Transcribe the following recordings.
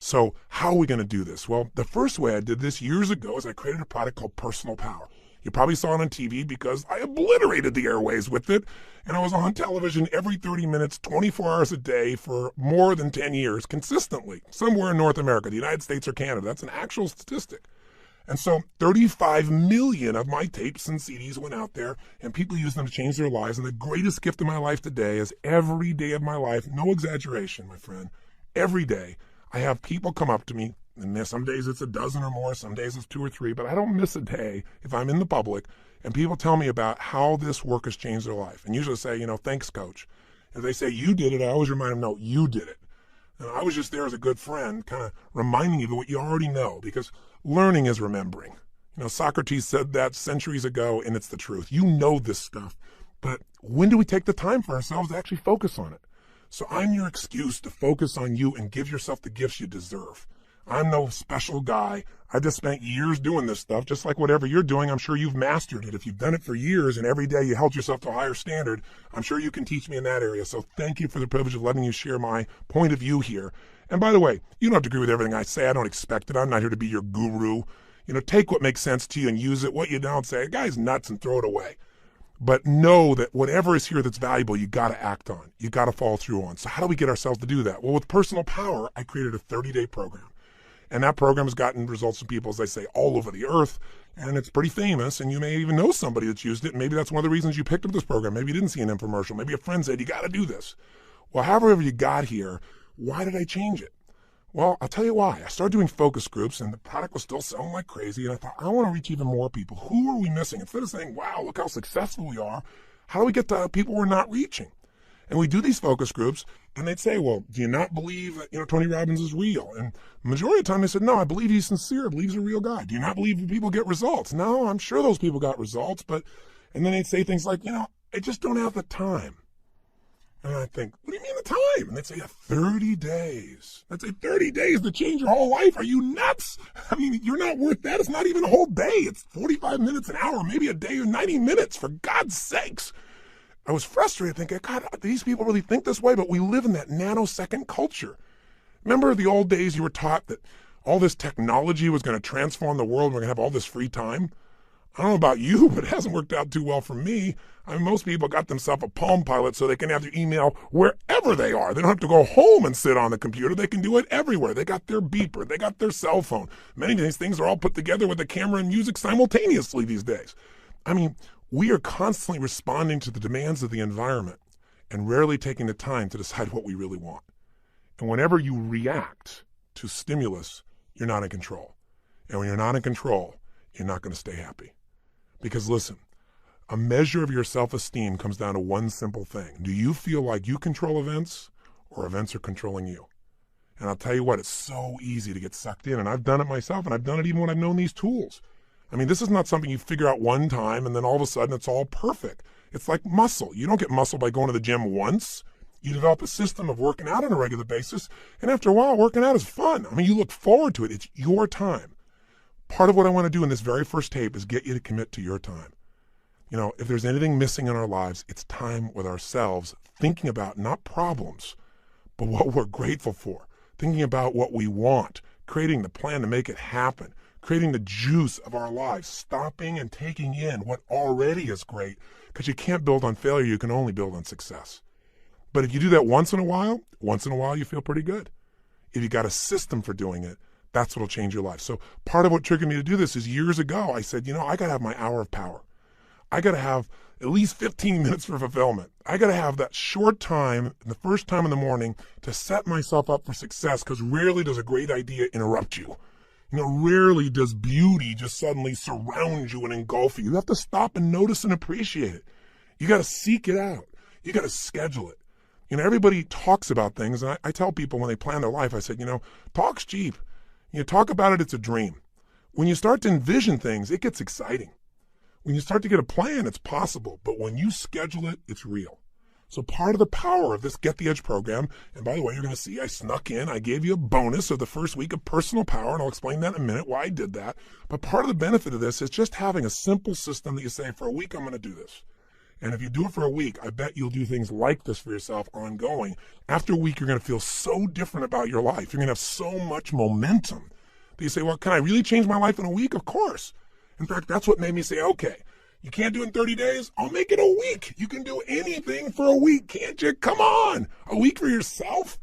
So how are we going to do this? Well, the first way I did this years ago is I created a product called Personal Power. You probably saw it on TV because I obliterated the airways with it. And I was on television every 30 minutes, 24 hours a day for more than 10 years consistently, somewhere in North America, the United States or Canada. That's an actual statistic. And so 35 million of my tapes and CDs went out there, and people used them to change their lives. And the greatest gift of my life today is every day of my life, no exaggeration, my friend, every day I have people come up to me, and some days it's a dozen or more, some days it's 2 or 3, but I don't miss a day if I'm in the public, and people tell me about how this work has changed their life. And usually say, thanks, coach. If they say you did it, I always remind them, no, you did it. And I was just there as a good friend, kind of reminding you of what you already know, because learning is remembering. Socrates said that centuries ago, and it's the truth. You know this stuff, but when do we take the time for ourselves to actually focus on it? So I'm your excuse to focus on you and give yourself the gifts you deserve. I'm no special guy. I just spent years doing this stuff, just like whatever you're doing. I'm sure you've mastered it. If you've done it for years and every day you held yourself to a higher standard, I'm sure you can teach me in that area. So thank you for the privilege of letting you share my point of view here. And by the way, you don't have to agree with everything I say. I don't expect it. I'm not here to be your guru. Take what makes sense to you and use it. What you don't, say, a guy's nuts and throw it away. But know that whatever is here that's valuable, you got to act on. You got to follow through on. So how do we get ourselves to do that? Well, with Personal Power, I created a 30-day program. And that program has gotten results from people, as I say, all over the earth. And it's pretty famous. And you may even know somebody that's used it. Maybe that's one of the reasons you picked up this program. Maybe you didn't see an infomercial. Maybe a friend said, you got to do this. Well, however you got here, why did I change it? Well, I'll tell you why. I started doing focus groups, and the product was still selling like crazy, and I thought, I want to reach even more people. Who are we missing? Instead of saying, wow, look how successful we are, how do we get to people we're not reaching? And we do these focus groups, and they'd say, well, do you not believe that, Tony Robbins is real? And the majority of the time they said, no, I believe he's sincere. I believe he's a real guy. Do you not believe people get results? No, I'm sure those people got results, and then they'd say things like, I just don't have the time. And I think, what do you mean the time? And they'd say, 30 days. I'd say, 30 days to change your whole life? Are you nuts? I mean, you're not worth that. It's not even a whole day. It's 45 minutes, an hour, maybe a day or 90 minutes, for God's sakes. I was frustrated thinking, God, these people really think this way, but we live in that nanosecond culture. Remember the old days you were taught that all this technology was going to transform the world and we're going to have all this free time? I don't know about you, but it hasn't worked out too well for me. I mean, most people got themselves a Palm Pilot so they can have their email wherever they are. They don't have to go home and sit on the computer. They can do it everywhere. They got their beeper. They got their cell phone. Many of these things are all put together with the camera and music simultaneously these days. I mean, we are constantly responding to the demands of the environment and rarely taking the time to decide what we really want. And whenever you react to stimulus, you're not in control. And when you're not in control, you're not going to stay happy. Because listen, a measure of your self-esteem comes down to one simple thing. Do you feel like you control events, or events are controlling you? And I'll tell you what, it's so easy to get sucked in. And I've done it myself, and I've done it even when I've known these tools. I mean, this is not something you figure out one time and then all of a sudden it's all perfect. It's like muscle. You don't get muscle by going to the gym once. You develop a system of working out on a regular basis, and after a while, working out is fun. I mean, you look forward to it. It's your time. Part of what I want to do in this very first tape is get you to commit to your time. If there's anything missing in our lives, it's time with ourselves, thinking about not problems, but what we're grateful for, thinking about what we want, creating the plan to make it happen, creating the juice of our lives, stopping and taking in what already is great, because you can't build on failure, you can only build on success. But if you do that once in a while you feel pretty good. If you got a system for doing it, that's what'll change your life. So part of what triggered me to do this is years ago, I said, I got to have my hour of power. I got to have at least 15 minutes for fulfillment. I got to have that short time, the first time in the morning, to set myself up for success, because rarely does a great idea interrupt you. Rarely does beauty just suddenly surround you and engulf you. You have to stop and notice and appreciate it. You got to seek it out. You got to schedule it. Everybody talks about things, and I tell people when they plan their life, I said, talk's cheap. Talk about it, it's a dream. When you start to envision things, it gets exciting. When you start to get a plan, it's possible. But when you schedule it, it's real. So part of the power of this Get the Edge program, and by the way, you're going to see I snuck in, I gave you a bonus of the first week of Personal Power, and I'll explain that in a minute why I did that. But part of the benefit of this is just having a simple system that you say, for a week I'm going to do this. And if you do it for a week, I bet you'll do things like this for yourself ongoing. After a week, you're going to feel so different about your life. You're going to have so much momentum that you say, well, can I really change my life in a week? Of course. In fact, that's what made me say, okay, you can't do it in 30 days? I'll make it a week. You can do anything for a week, can't you? Come on, a week for yourself?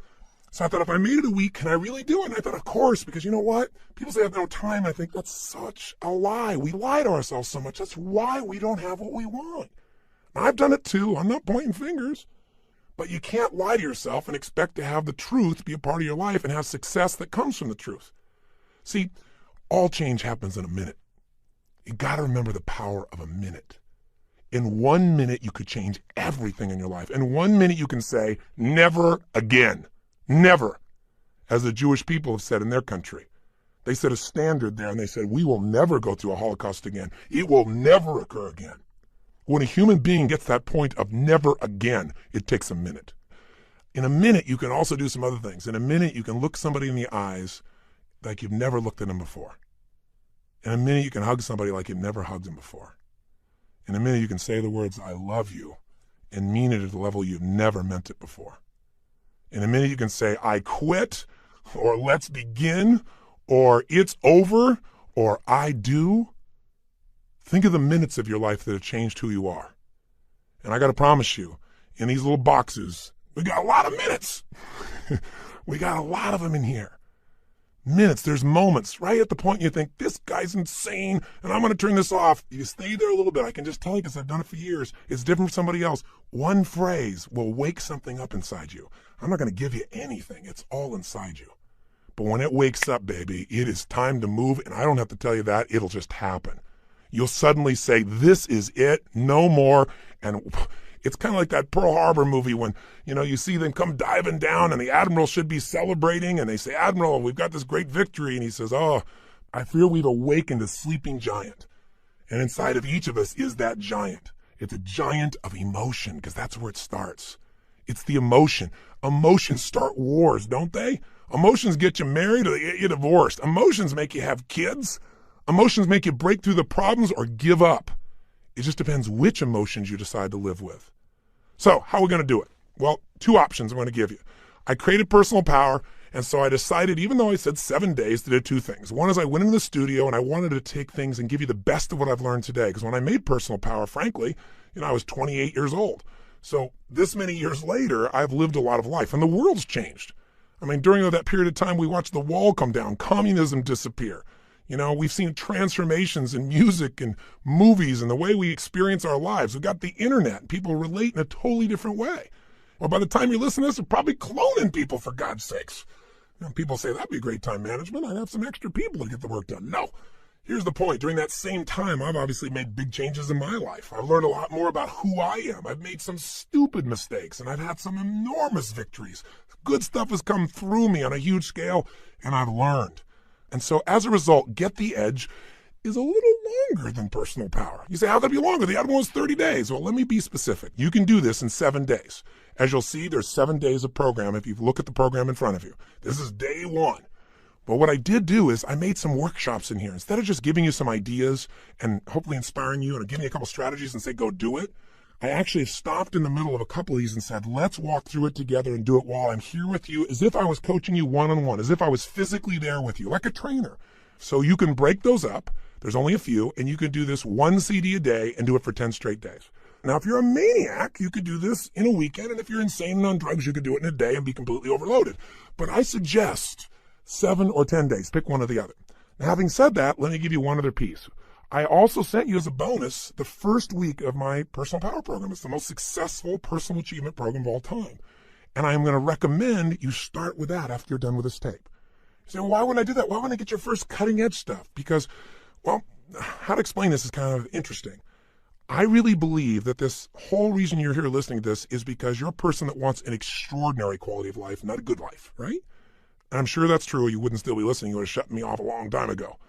So I thought, if I made it a week, can I really do it? And I thought, of course, because you know what? People say I have no time. I think that's such a lie. We lie to ourselves so much. That's why we don't have what we want. I've done it too. I'm not pointing fingers. But you can't lie to yourself and expect to have the truth be a part of your life and have success that comes from the truth. See, all change happens in a minute. You got to remember the power of a minute. In 1 minute, you could change everything in your life. In 1 minute, you can say, never again. Never. As the Jewish people have said in their country. They set a standard there and they said, we will never go through a Holocaust again. It will never occur again. When a human being gets that point of never again, it takes a minute. In a minute, you can also do some other things. In a minute, you can look somebody in the eyes like you've never looked at them before. In a minute, you can hug somebody like you've never hugged them before. In a minute, you can say the words, I love you, and mean it at a level you've never meant it before. In a minute, you can say, I quit, or let's begin, or it's over, or I do. Think of the minutes of your life that have changed who you are. And I got to promise you, in these little boxes, we got a lot of minutes. We got a lot of them in here. Minutes, there's moments right at the point you think, this guy's insane, and I'm going to turn this off. You stay there a little bit. I can just tell you because I've done it for years. It's different from somebody else. One phrase will wake something up inside you. I'm not going to give you anything. It's all inside you. But when it wakes up, baby, it is time to move, and I don't have to tell you that. It'll just happen. You'll suddenly say, this is it, no more. And it's kind of like that Pearl Harbor movie when, you see them come diving down and the admiral should be celebrating and they say, Admiral, we've got this great victory. And he says, oh, I fear we've awakened a sleeping giant. And inside of each of us is that giant. It's a giant of emotion because that's where it starts. It's the emotion. Emotions start wars, don't they? Emotions get you married or they get you divorced. Emotions make you have kids. Emotions make you break through the problems or give up. It just depends which emotions you decide to live with. So how are we going to do it? Well, 2 options I'm going to give you. I created personal power, and so I decided, even though I said 7 days, to do 2 things. One is I went into the studio and I wanted to take things and give you the best of what I've learned today. Because when I made personal power, frankly, I was 28 years old. So this many years later, I've lived a lot of life, and the world's changed. I mean, during that period of time, we watched the wall come down, communism disappear. We've seen transformations in music and movies and the way we experience our lives. We've got the internet. People relate in a totally different way. Or by the time you listen to this, they're probably cloning people, for God's sakes. People say, that'd be great time management. I'd have some extra people to get the work done. No. Here's the point. During that same time, I've obviously made big changes in my life. I've learned a lot more about who I am. I've made some stupid mistakes, and I've had some enormous victories. Good stuff has come through me on a huge scale, and I've learned. And so as a result, Get the Edge is a little longer than personal power. You say, how could it be longer? The other one was 30 days. Well, let me be specific. You can do this in 7 days. As you'll see, there's 7 days of program if you look at the program in front of you. This is day 1. But what I did do is I made some workshops in here. Instead of just giving you some ideas and hopefully inspiring you and giving you a couple strategies and say, go do it, I actually stopped in the middle of a couple of these and said, let's walk through it together and do it while I'm here with you, as if I was coaching you one-on-one, as if I was physically there with you, like a trainer. So you can break those up. There's only a few, and you can do this 1 CD a day and do it for 10 straight days. Now, if you're a maniac, you could do this in a weekend, and if you're insane and on drugs, you could do it in a day and be completely overloaded. But I suggest 7 or 10 days. Pick one or the other. Now, having said that, let me give you one other piece. I also sent you as a bonus the first week of my personal power program. It's the most successful personal achievement program of all time. And I am going to recommend you start with that after you're done with this tape. You say, well, why wouldn't I do that? Why wouldn't I get your first cutting edge stuff? Because, well, how to explain this is kind of interesting. I really believe that this whole reason you're here listening to this is because you're a person that wants an extraordinary quality of life, not a good life, right? And I'm sure that's true. You wouldn't still be listening. You would have shut me off a long time ago.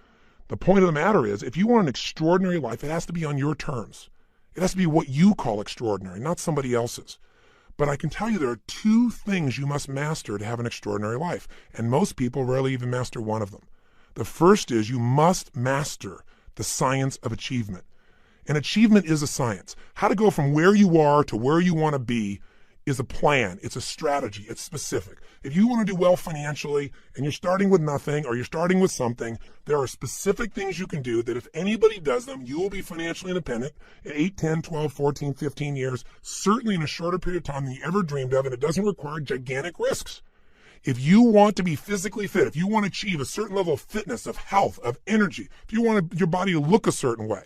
The point of the matter is, if you want an extraordinary life, it has to be on your terms. It has to be what you call extraordinary, not somebody else's. But I can tell you there are 2 things you must master to have an extraordinary life, and most people rarely even master one of them. The first is you must master the science of achievement. And achievement is a science. How to go from where you are to where you want to be is a plan. It's a strategy. It's specific. If you want to do well financially and you're starting with nothing or you're starting with something, there are specific things you can do that if anybody does them, you will be financially independent in 8, 10, 12, 14, 15 years, certainly in a shorter period of time than you ever dreamed of, and it doesn't require gigantic risks. If you want to be physically fit, if you want to achieve a certain level of fitness, of health, of energy, if you want your body to look a certain way,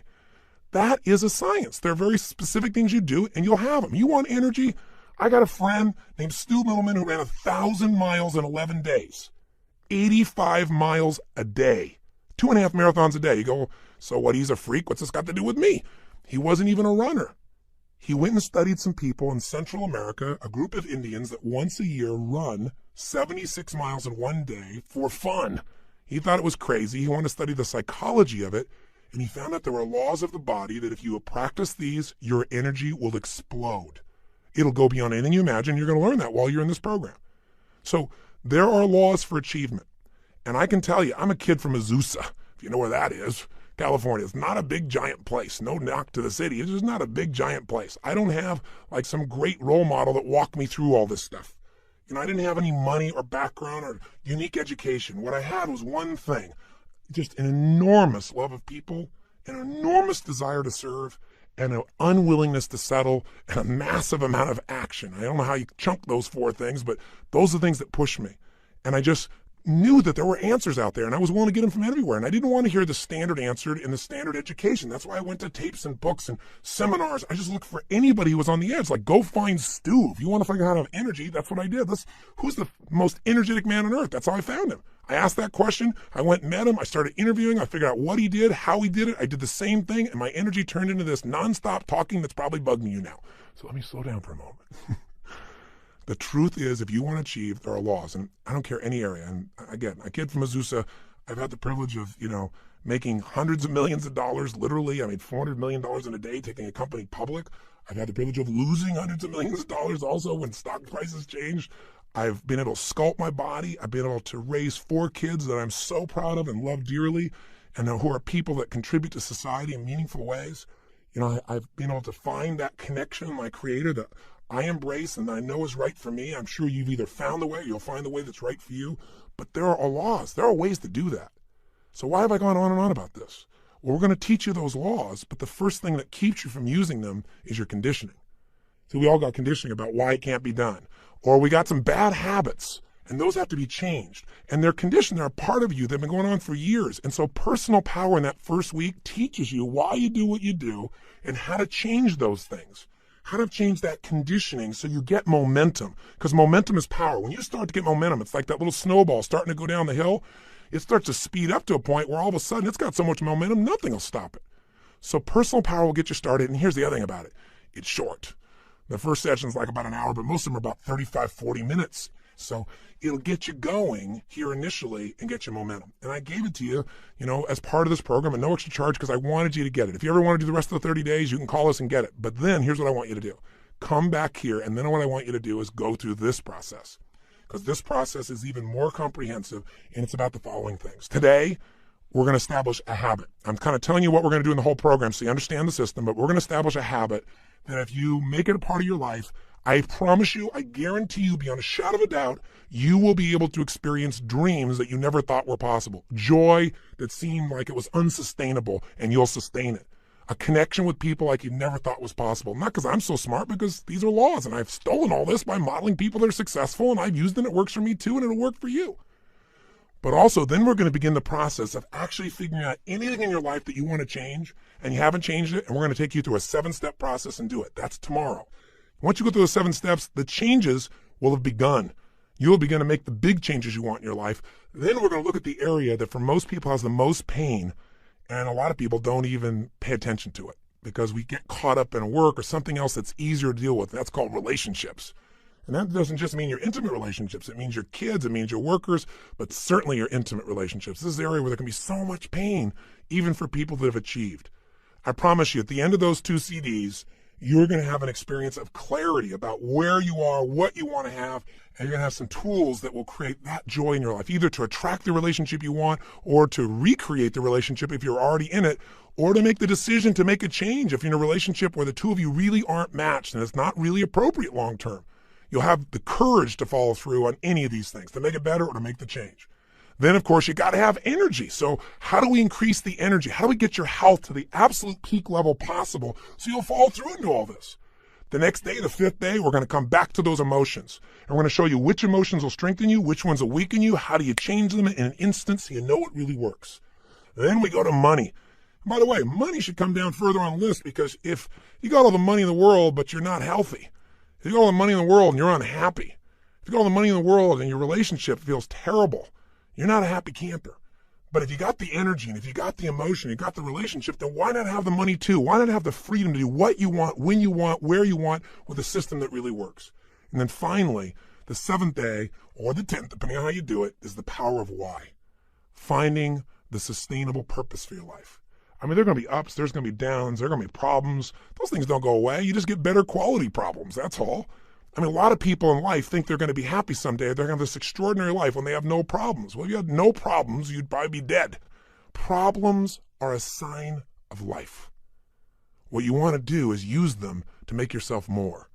that is a science. There are very specific things you do and you'll have them. You want energy? I got a friend named Stu Middleman who ran 1,000 miles in 11 days, 85 miles a day, 2.5 marathons a day. You go, so what, he's a freak? What's this got to do with me? He wasn't even a runner. He went and studied some people in Central America, a group of Indians that once a year run 76 miles in one day for fun. He thought it was crazy. He wanted to study the psychology of it, and he found out there were laws of the body that if you practice these, your energy will explode. It'll go beyond anything you imagine. You're going to learn that while you're in this program. So there are laws for achievement. And I can tell you, I'm a kid from Azusa, if you know where that is, California. It's not a big, giant place. No knock to the city. It's just not a big, giant place. I don't have like some great role model that walked me through all this stuff. You know, I didn't have any money or background or unique education. What I had was one thing, just an enormous love of people, an enormous desire to serve, and an unwillingness to settle, and a massive amount of action. I don't know how you chunk those four things, but those are the things that push me. And I just knew that there were answers out there, and I was willing to get them from everywhere. And I didn't want to hear the standard answer in the standard education. That's why I went to tapes and books and seminars. I just looked for anybody who was on the edge. Like, go find Stu. If you want to figure out how to have energy, that's what I did. Who's the most energetic man on earth? That's how I found him. I asked that question. I went and met him. I started interviewing. I figured out what he did, how he did it. I did the same thing, and my energy turned into this nonstop talking that's probably bugging you now. So let me slow down for a moment. The truth is, if you want to achieve, there are laws, and I don't care any area. And again, a kid from Azusa, I've had the privilege of, making hundreds of millions of dollars, literally. I made $400 million in a day taking a company public. I've had the privilege of losing hundreds of millions of dollars also when stock prices changed. I've been able to sculpt my body. I've been able to raise 4 kids that I'm so proud of and love dearly, and who are people that contribute to society in meaningful ways. I've been able to find that connection in my creator that I embrace and I know is right for me. I'm sure you've either found the way or you'll find the way that's right for you. But there are laws. There are ways to do that. So why have I gone on and on about this? Well, we're going to teach you those laws, but the first thing that keeps you from using them is your conditioning. So we all got conditioning about why it can't be done. Or we got some bad habits, and those have to be changed. And they're conditioned. They're a part of you. They've been going on for years. And so personal power in that first week teaches you why you do what you do and how to change those things. How to change that conditioning so you get momentum. Because momentum is power. When you start to get momentum, it's like that little snowball starting to go down the hill. It starts to speed up to a point where all of a sudden it's got so much momentum, nothing will stop it. So personal power will get you started. And here's the other thing about it. It's short. The first session is like about an hour, but most of them are about 35, 40 minutes. So it'll get you going here initially and get you momentum. And I gave it to you, as part of this program at no extra charge because I wanted you to get it. If you ever want to do the rest of the 30 days, you can call us and get it. But then here's what I want you to do. Come back here, and then what I want you to do is go through this process. Because this process is even more comprehensive, and it's about the following things. Today, we're going to establish a habit. I'm kind of telling you what we're going to do in the whole program so you understand the system, but we're going to establish a habit that if you make it a part of your life, I promise you, I guarantee you, beyond a shadow of a doubt, you will be able to experience dreams that you never thought were possible. Joy that seemed like it was unsustainable, and you'll sustain it. A connection with people like you never thought was possible. Not because I'm so smart, because these are laws, and I've stolen all this by modeling people that are successful, and I've used it, and it works for me too, and it'll work for you. But also, then we're going to begin the process of actually figuring out anything in your life that you want to change, and you haven't changed it, and we're going to take you through a 7-step process and do it. That's tomorrow. Once you go through those 7 steps, the changes will have begun. You will begin to make the big changes you want in your life. Then we're going to look at the area that for most people has the most pain, and a lot of people don't even pay attention to it because we get caught up in work or something else that's easier to deal with. That's called relationships. And that doesn't just mean your intimate relationships. It means your kids, it means your workers, but certainly your intimate relationships. This is the area where there can be so much pain, even for people that have achieved. I promise you, at the end of those 2 CDs, you're going to have an experience of clarity about where you are, what you want to have, and you're going to have some tools that will create that joy in your life, either to attract the relationship you want or to recreate the relationship if you're already in it, or to make the decision to make a change if you're in a relationship where the two of you really aren't matched and it's not really appropriate long term. You'll have the courage to follow through on any of these things, to make it better or to make the change. Then, of course, you got to have energy. So how do we increase the energy? How do we get your health to the absolute peak level possible so you'll fall through into all this? The next day, the fifth day, we're going to come back to those emotions. And we're going to show you which emotions will strengthen you, which ones will weaken you, how do you change them in an instant so you know it really works. Then we go to money. And by the way, money should come down further on the list, because if you got all the money in the world but you're not healthy, if you got all the money in the world and you're unhappy, if you got all the money in the world and your relationship feels terrible, you're not a happy camper. But if you got the energy and if you got the emotion, you got the relationship, then why not have the money too? Why not have the freedom to do what you want, when you want, where you want, with a system that really works? And then finally, the seventh day, or the 10th, depending on how you do it, is the power of why. Finding the sustainable purpose for your life. I mean, there are going to be ups, there's going to be downs, there are going to be problems. Those things don't go away. You just get better quality problems, that's all. I mean, a lot of people in life think they're going to be happy someday. They're going to have this extraordinary life when they have no problems. Well, if you had no problems, you'd probably be dead. Problems are a sign of life. What you want to do is use them to make yourself more.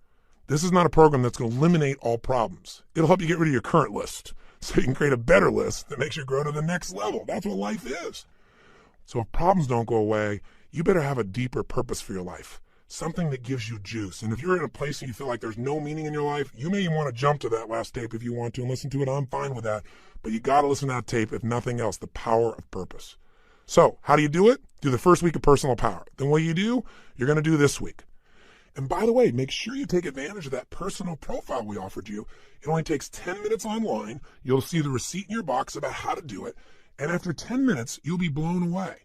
This is not a program that's going to eliminate all problems. It'll help you get rid of your current list so you can create a better list that makes you grow to the next level. That's what life is. So if problems don't go away, you better have a deeper purpose for your life. Something that gives you juice. And if you're in a place and you feel like there's no meaning in your life, you may even want to jump to that last tape if you want to and listen to it. I'm fine with that. But you got to listen to that tape, if nothing else, the power of purpose. So how do you do it? Do the first week of personal power. Then what you do, you're going to do this week. And by the way, make sure you take advantage of that personal profile we offered you. It only takes 10 minutes online. You'll see the receipt in your box about how to do it. And after 10 minutes, you'll be blown away.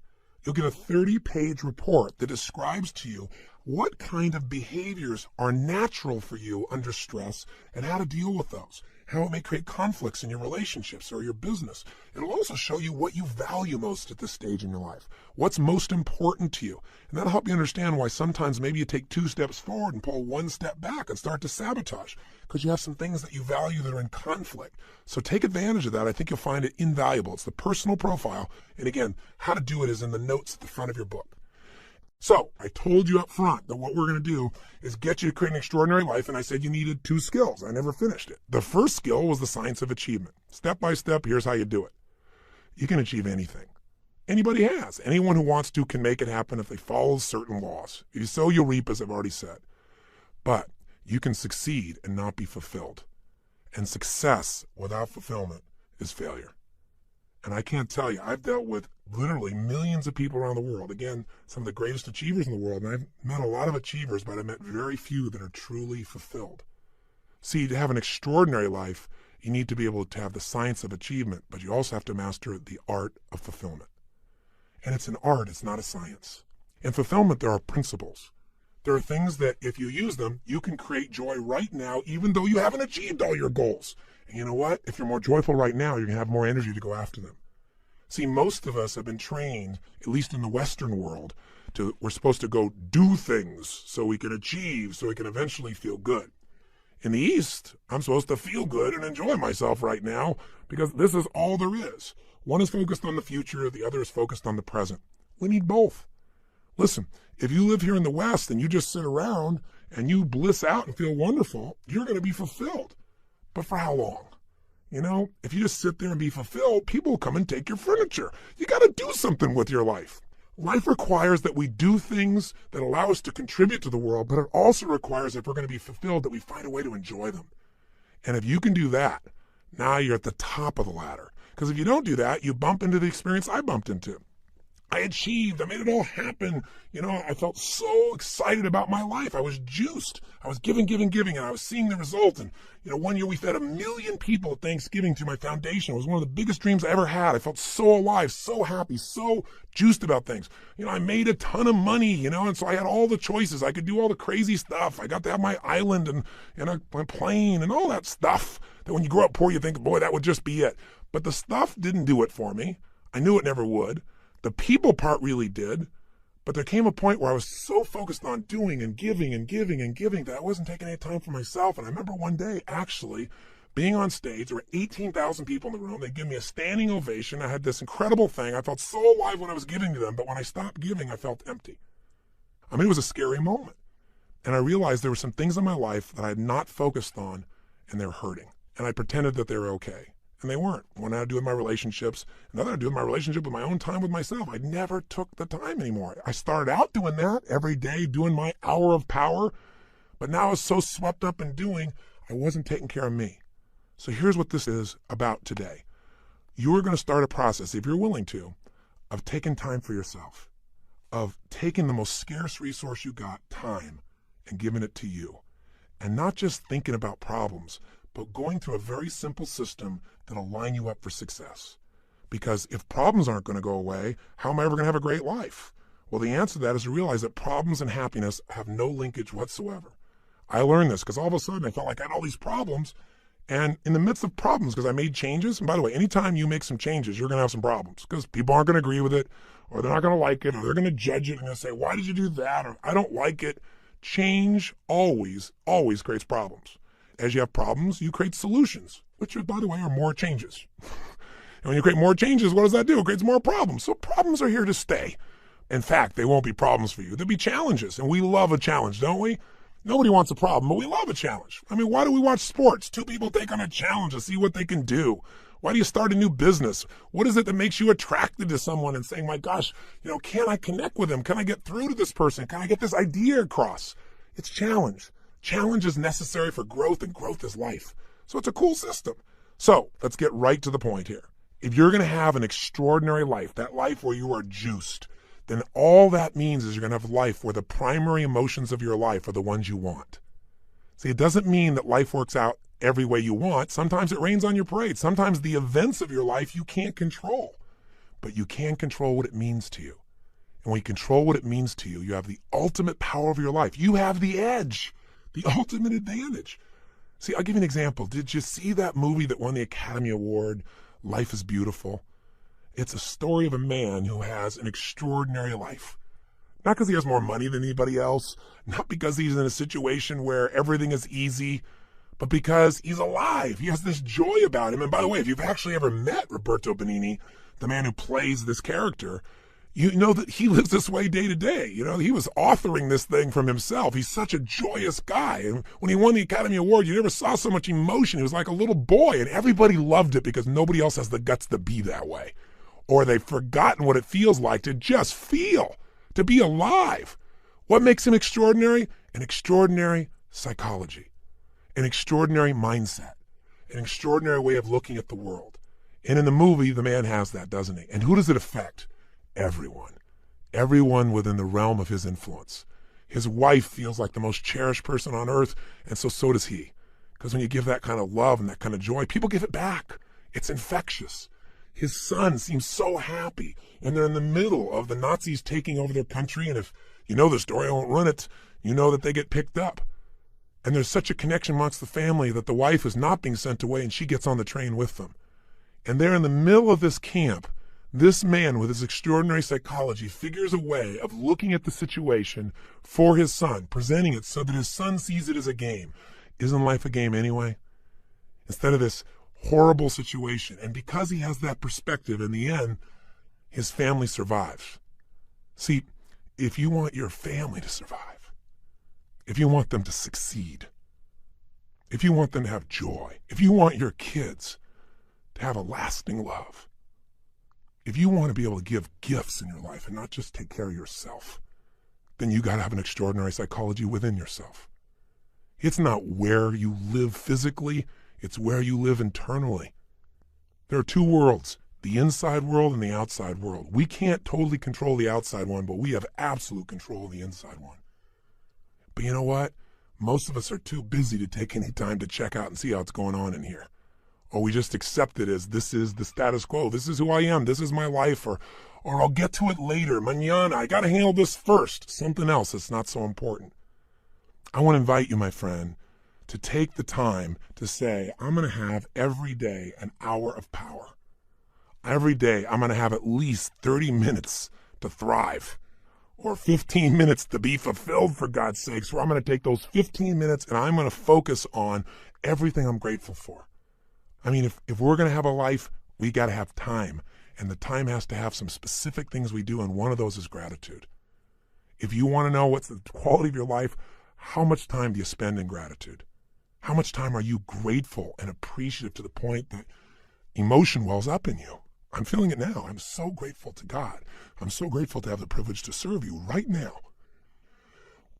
You'll get a 30-page report that describes to you what kind of behaviors are natural for you under stress and how to deal with those, how it may create conflicts in your relationships or your business. It'll also show you what you value most at this stage in your life, what's most important to you. And that'll help you understand why sometimes maybe you take 2 steps forward and pull 1 step back and start to sabotage because you have some things that you value that are in conflict. So take advantage of that. I think you'll find it invaluable. It's the personal profile. And again, how to do it is in the notes at the front of your book. So I told you up front that what we're going to do is get you to create an extraordinary life, and I said you needed 2 skills. I never finished it. The first skill was the science of achievement. Step by step, here's how you do it. You can achieve anything. Anybody has. Anyone who wants to can make it happen if they follow certain laws. If you sow, you'll reap, as I've already said. But you can succeed and not be fulfilled. And success without fulfillment is failure. And I can't tell you, I've dealt with literally millions of people around the world. Again, some of the greatest achievers in the world. And I've met a lot of achievers, but I've met very few that are truly fulfilled. See, to have an extraordinary life, you need to be able to have the science of achievement, but you also have to master the art of fulfillment. And it's an art, it's not a science. In fulfillment, there are principles. There are things that if you use them, you can create joy right now, even though you haven't achieved all your goals. And you know what? If you're more joyful right now, you're going to have more energy to go after them. See, most of us have been trained, at least in the Western world, we're supposed to go do things so we can achieve, so we can eventually feel good. In the East, I'm supposed to feel good and enjoy myself right now because this is all there is. One is focused on the future, the other is focused on the present. We need both. Listen, if you live here in the West and you just sit around and you bliss out and feel wonderful, you're going to be fulfilled. But for how long? You know, if you just sit there and be fulfilled, people will come and take your furniture. You got to do something with your life. Life requires that we do things that allow us to contribute to the world, but it also requires, if we're going to be fulfilled, that we find a way to enjoy them. And if you can do that, now you're at the top of the ladder. Because if you don't do that, you bump into the experience I bumped into. I achieved. I made it all happen. You know, I felt so excited about my life. I was juiced. I was giving, and I was seeing the result. And, you know, one year we fed 1 million people at Thanksgiving through my foundation. It was one of the biggest dreams I ever had. I felt so alive, so happy, so juiced about things. You know, I made a ton of money, you know, and so I had all the choices. I could do all the crazy stuff. I got to have my island and my plane and all that stuff that when you grow up poor, you think, boy, that would just be it. But the stuff didn't do it for me. I knew it never would. The people part really did, But there came a point where I was so focused on doing and giving and giving and giving that I wasn't taking any time for myself. And I remember one day actually being on stage. There were 18,000 people in the room. They gave me a standing ovation. I had this incredible thing. I felt so alive when I was giving to them, but when I stopped giving, I felt empty. I mean, it was a scary moment. And I realized there were some things in my life that I had not focused on, and they were hurting. And I pretended that they were okay. And they weren't. One had to do with my relationships, another had to do with my relationship with my own time with myself. I never took the time anymore. I started out doing that every day, doing my hour of power, but now I was so swept up in doing, I wasn't taking care of me. So here's what this is about today. You are going to start a process, if you're willing to, of taking time for yourself, of taking the most scarce resource you got, time, and giving it to you. And not just thinking about problems, but going through a very simple system that'll line you up for success. Because if problems aren't going to go away, how am I ever going to have a great life? Well, the answer to that is to realize that problems and happiness have no linkage whatsoever. I learned this because all of a sudden I felt like I had all these problems. And in the midst of problems, because I made changes, and by the way, anytime you make some changes, you're going to have some problems because people aren't going to agree with it, or they're not going to like it, or they're going to judge it and they'll say, why did you do that? Or I don't like it. Change always creates problems. As you have problems, you create solutions, which, by the way, are more changes. And when you create more changes, what does that do? It creates more problems. So problems are here to stay. In fact, they won't be problems for you. They'll be challenges, and we love a challenge, don't we? Nobody wants a problem, but we love a challenge. I mean, why do we watch sports? Two people take on a challenge to see what they can do. Why do you start a new business? What is it that makes you attracted to someone and saying, my gosh, can I connect with them? Can I get through to this person? Can I get this idea across? It's challenge. Challenge is necessary for growth, and growth is life. So it's a cool system. So let's get right to the point here. If you're going to have an extraordinary life, that life where you are juiced, then all that means is you're going to have a life where the primary emotions of your life are the ones you want. See, it doesn't mean that life works out every way you want. Sometimes it rains on your parade. Sometimes the events of your life you can't control, but you can control what it means to you. And when you control what it means to you, you have the ultimate power of your life. You have the edge, the ultimate advantage. See, I'll give you an example. Did you see that movie that won the Academy Award, Life is Beautiful? It's a story of a man who has an extraordinary life. Not because he has more money than anybody else, not because he's in a situation where everything is easy, but because he's alive. He has this joy about him. And by the way, if you've actually ever met Roberto Benigni, the man who plays this character, you know that he lives this way day to day. He was authoring this thing from himself. He's such a joyous guy. And when he won the Academy Award, you never saw so much emotion. He was like a little boy, and everybody loved it because nobody else has the guts to be that way. Or they've forgotten what it feels like to just feel, to be alive. What makes him extraordinary? An extraordinary psychology, an extraordinary mindset, an extraordinary way of looking at the world. And in the movie, the man has that, doesn't he? And who does it affect? Everyone. Everyone within the realm of his influence. His wife feels like the most cherished person on earth, and so does he. Because when you give that kind of love and that kind of joy, people give it back. It's infectious. His son seems so happy, and they're in the middle of the Nazis taking over their country, and if you know the story, I won't run it, you know that they get picked up. And there's such a connection amongst the family that the wife is not being sent away, and she gets on the train with them. And they're in the middle of this camp. This man with his extraordinary psychology figures a way of looking at the situation for his son, presenting it so that his son sees it as a game. Isn't life a game anyway? Instead of this horrible situation. And because he has that perspective, in the end, his family survives. See, if you want your family to survive, if you want them to succeed, if you want them to have joy, if you want your kids to have a lasting love, if you want to be able to give gifts in your life and not just take care of yourself, then you got to have an extraordinary psychology within yourself. It's not where you live physically, it's where you live internally. There are two worlds, the inside world and the outside world. We can't totally control the outside one, but we have absolute control of the inside one. But you know what? Most of us are too busy to take any time to check out and see how it's going on in here. Or we just accept it as this is the status quo. This is who I am. This is my life. Or I'll get to it later. Mañana. I got to handle this first. Something else that's not so important. I want to invite you, my friend, to take the time to say, I'm going to have every day an hour of power. Every day I'm going to have at least 30 minutes to thrive. or 15 minutes to be fulfilled, for God's sakes, where I'm going to take those 15 minutes and I'm going to focus on everything I'm grateful for. I mean, if we're going to have a life, we got to have time. And the time has to have some specific things we do, and one of those is gratitude. If you want to know what's the quality of your life, how much time do you spend in gratitude? How much time are you grateful and appreciative to the point that emotion wells up in you? I'm feeling it now. I'm so grateful to God. I'm so grateful to have the privilege to serve you right now.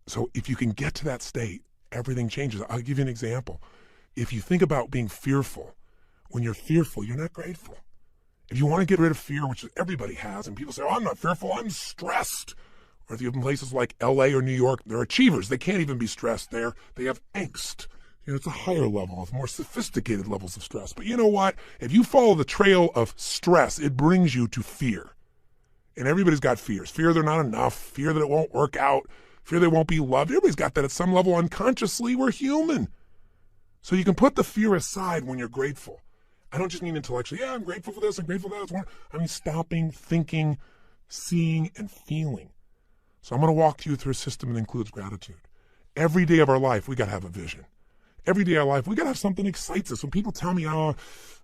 So if you can get to that state, everything changes. I'll give you an example. If you think about being fearful, when you're fearful, you're not grateful. If you want to get rid of fear, which everybody has, and people say, oh, I'm not fearful, I'm stressed. Or if you have places like LA or New York, they're achievers. They can't even be stressed there. They have angst. It's a higher level of more sophisticated levels of stress. But you know what? If you follow the trail of stress, it brings you to fear. And everybody's got fears. Fear they're not enough. Fear that it won't work out. Fear they won't be loved. Everybody's got that at some level unconsciously. We're human. So you can put the fear aside when you're grateful. I don't just mean intellectually, yeah, I'm grateful for this, I'm grateful for that. I mean stopping, thinking, seeing, and feeling. So I'm going to walk you through a system that includes gratitude. Every day of our life, we got to have a vision. Every day of our life, we got to have something that excites us. When people tell me, oh,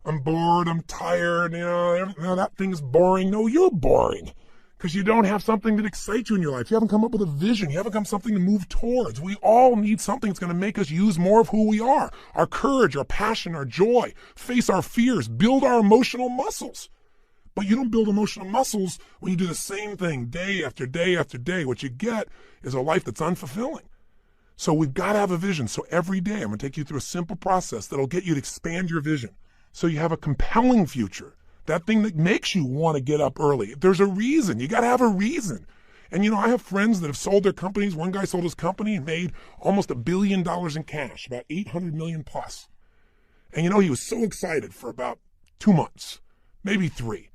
I'm bored, I'm tired, that thing's boring. No, you're boring because you don't have something that excites you in your life. You haven't come up with a vision. You haven't come something to move towards. We all need something that's going to make us use more of who we are. Our courage, our passion, our joy, face our fears, build our emotional muscles. But you don't build emotional muscles when you do the same thing day after day after day. What you get is a life that's unfulfilling. So we've got to have a vision. So every day I'm going to take you through a simple process that'll get you to expand your vision so you have a compelling future. That thing that makes you want to get up early. There's a reason. You got to have a reason. And I have friends that have sold their companies. One guy sold his company and made almost $1 billion in cash, about 800 million plus. And he was so excited for about 2 months, maybe 3.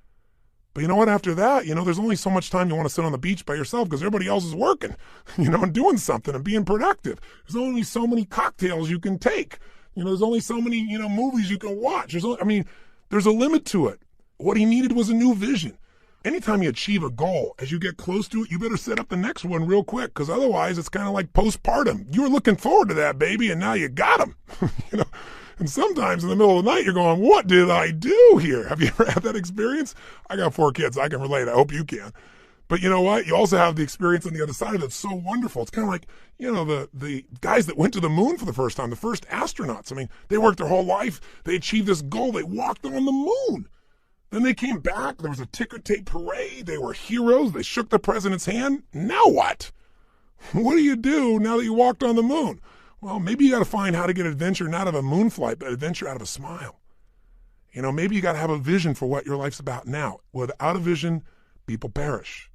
But you know what? After that, there's only so much time you want to sit on the beach by yourself because everybody else is working, and doing something and being productive. There's only so many cocktails you can take. There's only so many, movies you can watch. There's a limit to it. What he needed was a new vision. Anytime you achieve a goal, as you get close to it, you better set up the next one real quick because otherwise it's kind of like postpartum. You were looking forward to that baby and now you got him, And sometimes in the middle of the night, you're going, what did I do here? Have you ever had that experience? I got 4 kids. I can relate. I hope you can. But you know what? You also have the experience on the other side of it. It's so wonderful. It's kind of like, the guys that went to the moon for the first time, the first astronauts. They worked their whole life. They achieved this goal. They walked on the moon. Then they came back. There was a ticker tape parade. They were heroes. They shook the president's hand. Now what? What do you do now that you walked on the moon? Well, maybe you got to find how to get adventure not out of a moon flight, but adventure out of a smile. Maybe you got to have a vision for what your life's about now. Without a vision, people perish.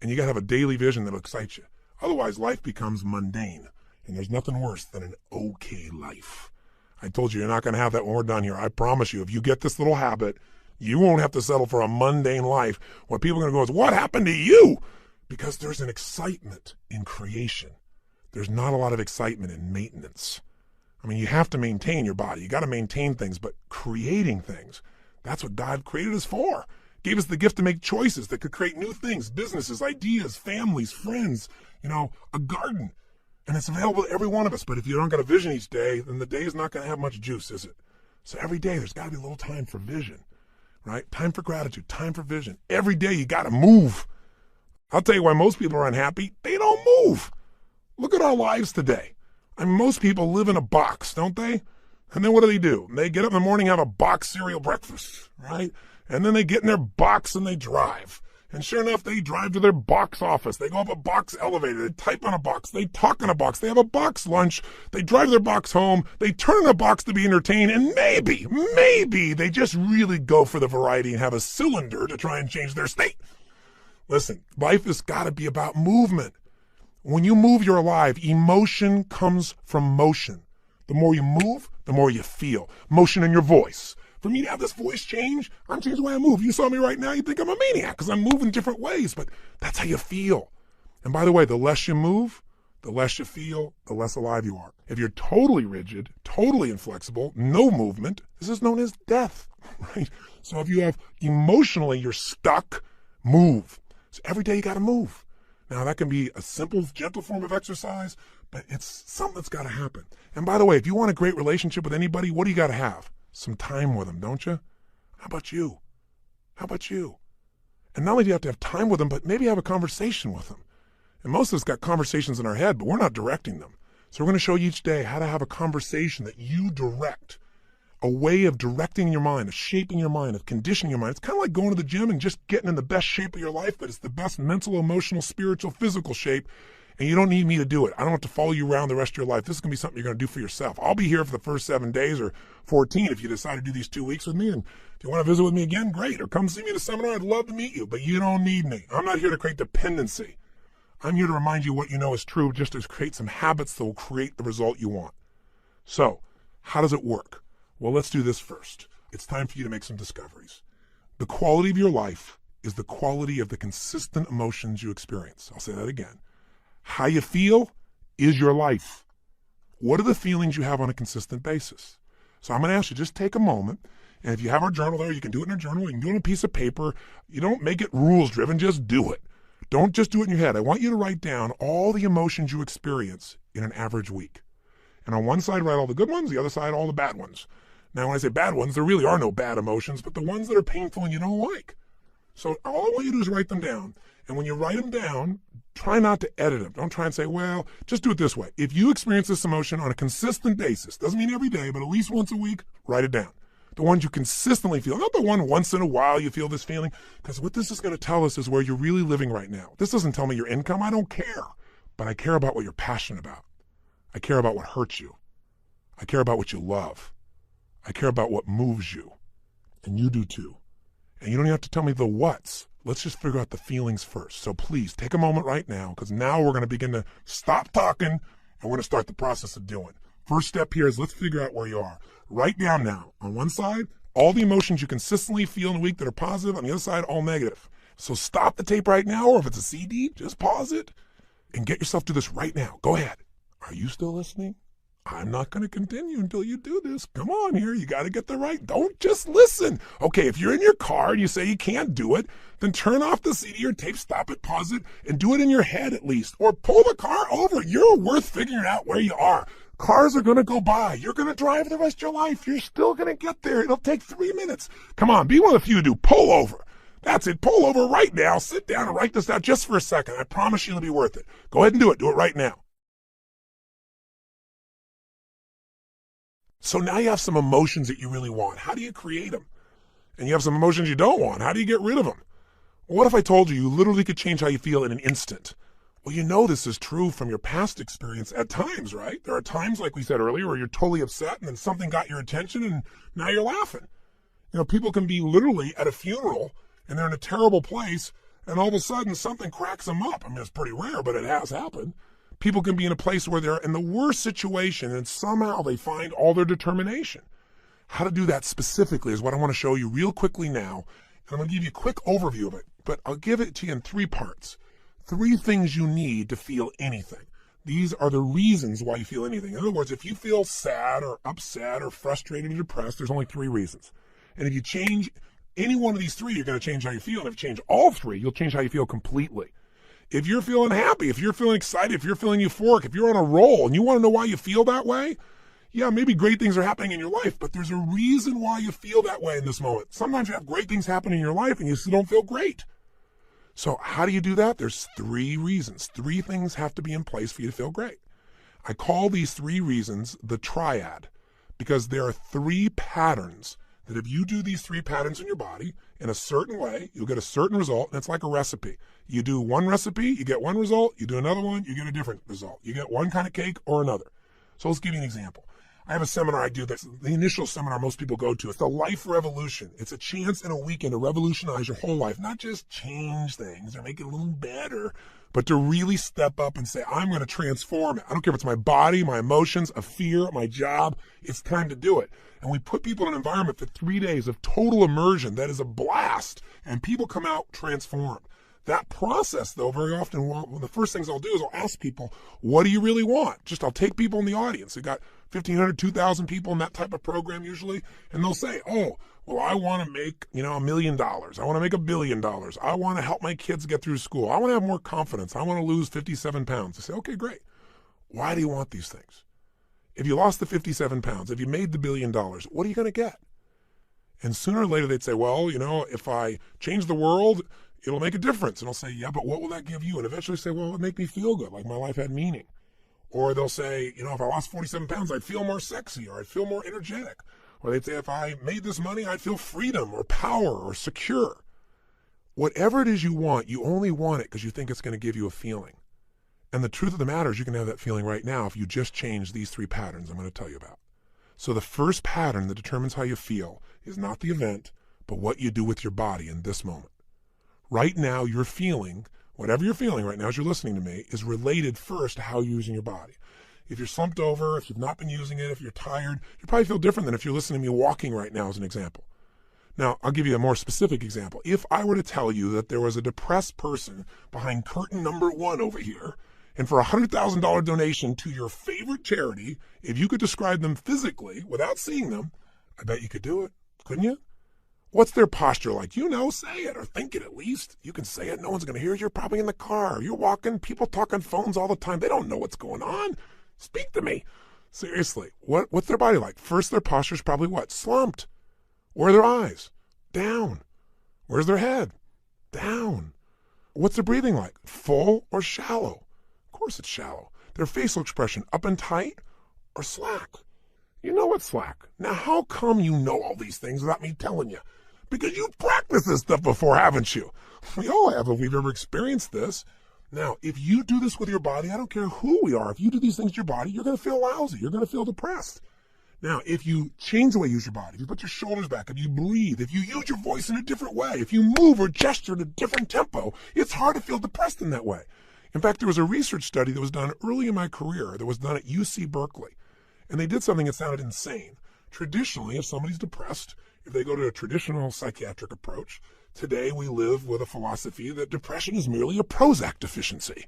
And you got to have a daily vision that'll excite you. Otherwise, life becomes mundane. And there's nothing worse than an okay life. I told you, you're not going to have that when we're done here. I promise you, if you get this little habit, you won't have to settle for a mundane life. What people are going to go is, what happened to you? Because there's an excitement in creation. There's not a lot of excitement in maintenance. You have to maintain your body. You got to maintain things, but creating things, that's what God created us for. Gave us the gift to make choices that could create new things, businesses, ideas, families, friends, a garden. And it's available to every one of us. But if you don't got a vision each day, then the day is not going to have much juice, is it? So every day there's got to be a little time for vision, right? Time for gratitude, time for vision. Every day you got to move. I'll tell you why most people are unhappy. They don't move. Look at our lives today. Most people live in a box, don't they? And then what do? They get up in the morning, have a box cereal breakfast, right? And then they get in their box and they drive. And sure enough, they drive to their box office. They go up a box elevator. They type on a box. They talk on a box. They have a box lunch. They drive their box home. They turn in a box to be entertained. And maybe they just really go for the variety and have a cylinder to try and change their state. Listen, life has got to be about movement. When you move, you're alive. Emotion comes from motion. The more you move, the more you feel. Motion in your voice. For me to have this voice change, I'm changing the way I move. You saw me right now, you think I'm a maniac because I'm moving different ways, but that's how you feel. And by the way, the less you move, the less you feel, the less alive you are. If you're totally rigid, totally inflexible, no movement, this is known as death, right? So if you have emotionally, you're stuck, move. So every day you got to move. Now, that can be a simple, gentle form of exercise, but it's something that's got to happen. And by the way, if you want a great relationship with anybody, what do you got to have? Some time with them, don't you? How about you? How about you? And not only do you have to have time with them, but maybe have a conversation with them. And most of us got conversations in our head, but we're not directing them. So we're going to show you each day how to have a conversation that you direct, a way of directing your mind, of shaping your mind, of conditioning your mind. It's kind of like going to the gym and just getting in the best shape of your life, but it's the best mental, emotional, spiritual, physical shape. And you don't need me to do it. I don't have to follow you around the rest of your life. This is going to be something you're going to do for yourself. I'll be here for the first 7 days or 14 if you decide to do these 2 weeks with me. And if you want to visit with me again, great. Or come see me at a seminar. I'd love to meet you, but you don't need me. I'm not here to create dependency. I'm here to remind you what you know is true, just to create some habits that will create the result you want. So, how does it work? Well, let's do this first. It's time for you to make some discoveries. The quality of your life is the quality of the consistent emotions you experience. I'll say that again. How you feel is your life. What are the feelings you have on a consistent basis? So I'm going to ask you, just take a moment, and if you have our journal there, you can do it in a journal, you can do it on a piece of paper. You don't make it rules-driven, just do it. Don't just do it in your head. I want you to write down all the emotions you experience in an average week. And on one side, write all the good ones, the other side, all the bad ones. Now, when I say bad ones, there really are no bad emotions, but the ones that are painful and you don't like. So all I want you to do is write them down. And when you write them down, try not to edit them. Don't try and say, well, just do it this way. If you experience this emotion on a consistent basis, doesn't mean every day, but at least once a week, write it down. The ones you consistently feel, not the one once in a while you feel this feeling, because what this is going to tell us is where you're really living right now. This doesn't tell me your income. I don't care. But I care about what you're passionate about. I care about what hurts you. I care about what you love. I care about what moves you. And you do too. And you don't even have to tell me the what's. Let's just figure out the feelings first. So please take a moment right now, because now we're going to begin to stop talking and we're going to start the process of doing. First step here is let's figure out where you are. Write down now, on one side, all the emotions you consistently feel in a week that are positive, on the other side, all negative. So stop the tape right now, or if it's a CD, just pause it and get yourself to this right now. Go ahead. Are you still listening? I'm not going to continue until you do this. Come on here. You got to get the right. Don't just listen. Okay, if you're in your car and you say you can't do it, then turn off the CD or tape, stop it, pause it, and do it in your head at least. Or pull the car over. You're worth figuring out where you are. Cars are going to go by. You're going to drive the rest of your life. You're still going to get there. It'll take 3 minutes. Come on, be one of the few who do. Pull over. That's it. Pull over right now. Sit down and write this down just for a second. I promise you it'll be worth it. Go ahead and do it. Do it right now. So now you have some emotions that you really want. How do you create them? And you have some emotions you don't want. How do you get rid of them? What if I told you literally could change how you feel in an instant? Well, you know this is true from your past experience at times, right? There are times, like we said earlier, where you're totally upset and then something got your attention and now you're laughing. You know, people can be literally at a funeral and they're in a terrible place and all of a sudden something cracks them up. I mean, it's pretty rare, but it has happened. People can be in a place where they're in the worst situation and somehow they find all their determination. How to do that specifically is what I want to show you real quickly now. And I'm going to give you a quick overview of it, but I'll give it to you in 3 parts. 3 things you need to feel anything. These are the reasons why you feel anything. In other words, if you feel sad or upset or frustrated or depressed, there's only 3 reasons. And if you change any one of these 3, you're going to change how you feel. And if you change all 3, you'll change how you feel completely. If you're feeling happy, if you're feeling excited, if you're feeling euphoric, if you're on a roll and you want to know why you feel that way, yeah, maybe great things are happening in your life, but there's a reason why you feel that way in this moment. Sometimes you have great things happen in your life and you still don't feel great. So how do you do that? There's 3 reasons. 3 things have to be in place for you to feel great. I call these 3 reasons the triad because there are 3 patterns that if you do these 3 patterns in your body in a certain way, you'll get a certain result, and it's like a recipe. You do one recipe, you get one result. You do another one, you get a different result. You get one kind of cake or another. So let's give you an example. I have a seminar I do that's the initial seminar most people go to. It's the Life Revolution. It's a chance in a weekend to revolutionize your whole life, not just change things or make it a little better, but to really step up and say, I'm going to transform it. I don't care if it's my body, my emotions, a fear, my job. It's time to do it. And we put people in an environment for 3 days of total immersion that is a blast, and people come out transformed. That process, though, very often, one of the first things I'll do is I'll ask people, what do you really want? I'll take people in the audience. We've got 1,500, 2,000 people in that type of program usually, and they'll say, oh, well, I want to make, $1 million. I want to make $1 billion. I want to help my kids get through school. I want to have more confidence. I want to lose 57 pounds. I say, okay, great. Why do you want these things? If you lost the 57 pounds, if you made the $1 billion, what are you going to get? And sooner or later they'd say, well, if I change the world, it'll make a difference. And I'll say, yeah, but what will that give you? And eventually say, well, it'll make me feel good, like my life had meaning. Or they'll say, if I lost 47 pounds, I'd feel more sexy, or I'd feel more energetic. Or they'd say, if I made this money, I'd feel freedom or power or secure. Whatever it is you want, you only want it because you think it's going to give you a feeling. And the truth of the matter is you can have that feeling right now if you just change these 3 patterns I'm going to tell you about. So the first pattern that determines how you feel is not the event, but what you do with your body in this moment. Right now, you're feeling, whatever you're feeling right now as you're listening to me, is related first to how you're using your body. If you're slumped over, if you've not been using it, if you're tired, you probably feel different than if you're listening to me walking right now as an example. Now, I'll give you a more specific example. If I were to tell you that there was a depressed person behind curtain number 1 over here, and for a $100,000 donation to your favorite charity, if you could describe them physically without seeing them, I bet you could do it, couldn't you? What's their posture like? Say it or think it at least. You can say it. No one's going to hear it. You're probably in the car. You're walking. People talk on phones all the time. They don't know what's going on. Speak to me. Seriously, what's their body like? First, their posture's probably what? Slumped. Where are their eyes? Down. Where's their head? Down. What's their breathing like? Full or shallow? Of course it's shallow. Their facial expression, up and tight or slack? You know it's slack. Now, how come you know all these things without me telling you? Because you've practiced this stuff before, haven't you? We all have if we've ever experienced this. Now, if you do this with your body, I don't care who we are, if you do these things to your body, you're going to feel lousy. You're going to feel depressed. Now, if you change the way you use your body, if you put your shoulders back, if you breathe, if you use your voice in a different way, if you move or gesture at a different tempo, it's hard to feel depressed in that way. In fact, there was a research study that was done early in my career that was done at UC Berkeley. And they did something that sounded insane. Traditionally, if somebody's depressed, if they go to a traditional psychiatric approach, today we live with a philosophy that depression is merely a Prozac deficiency.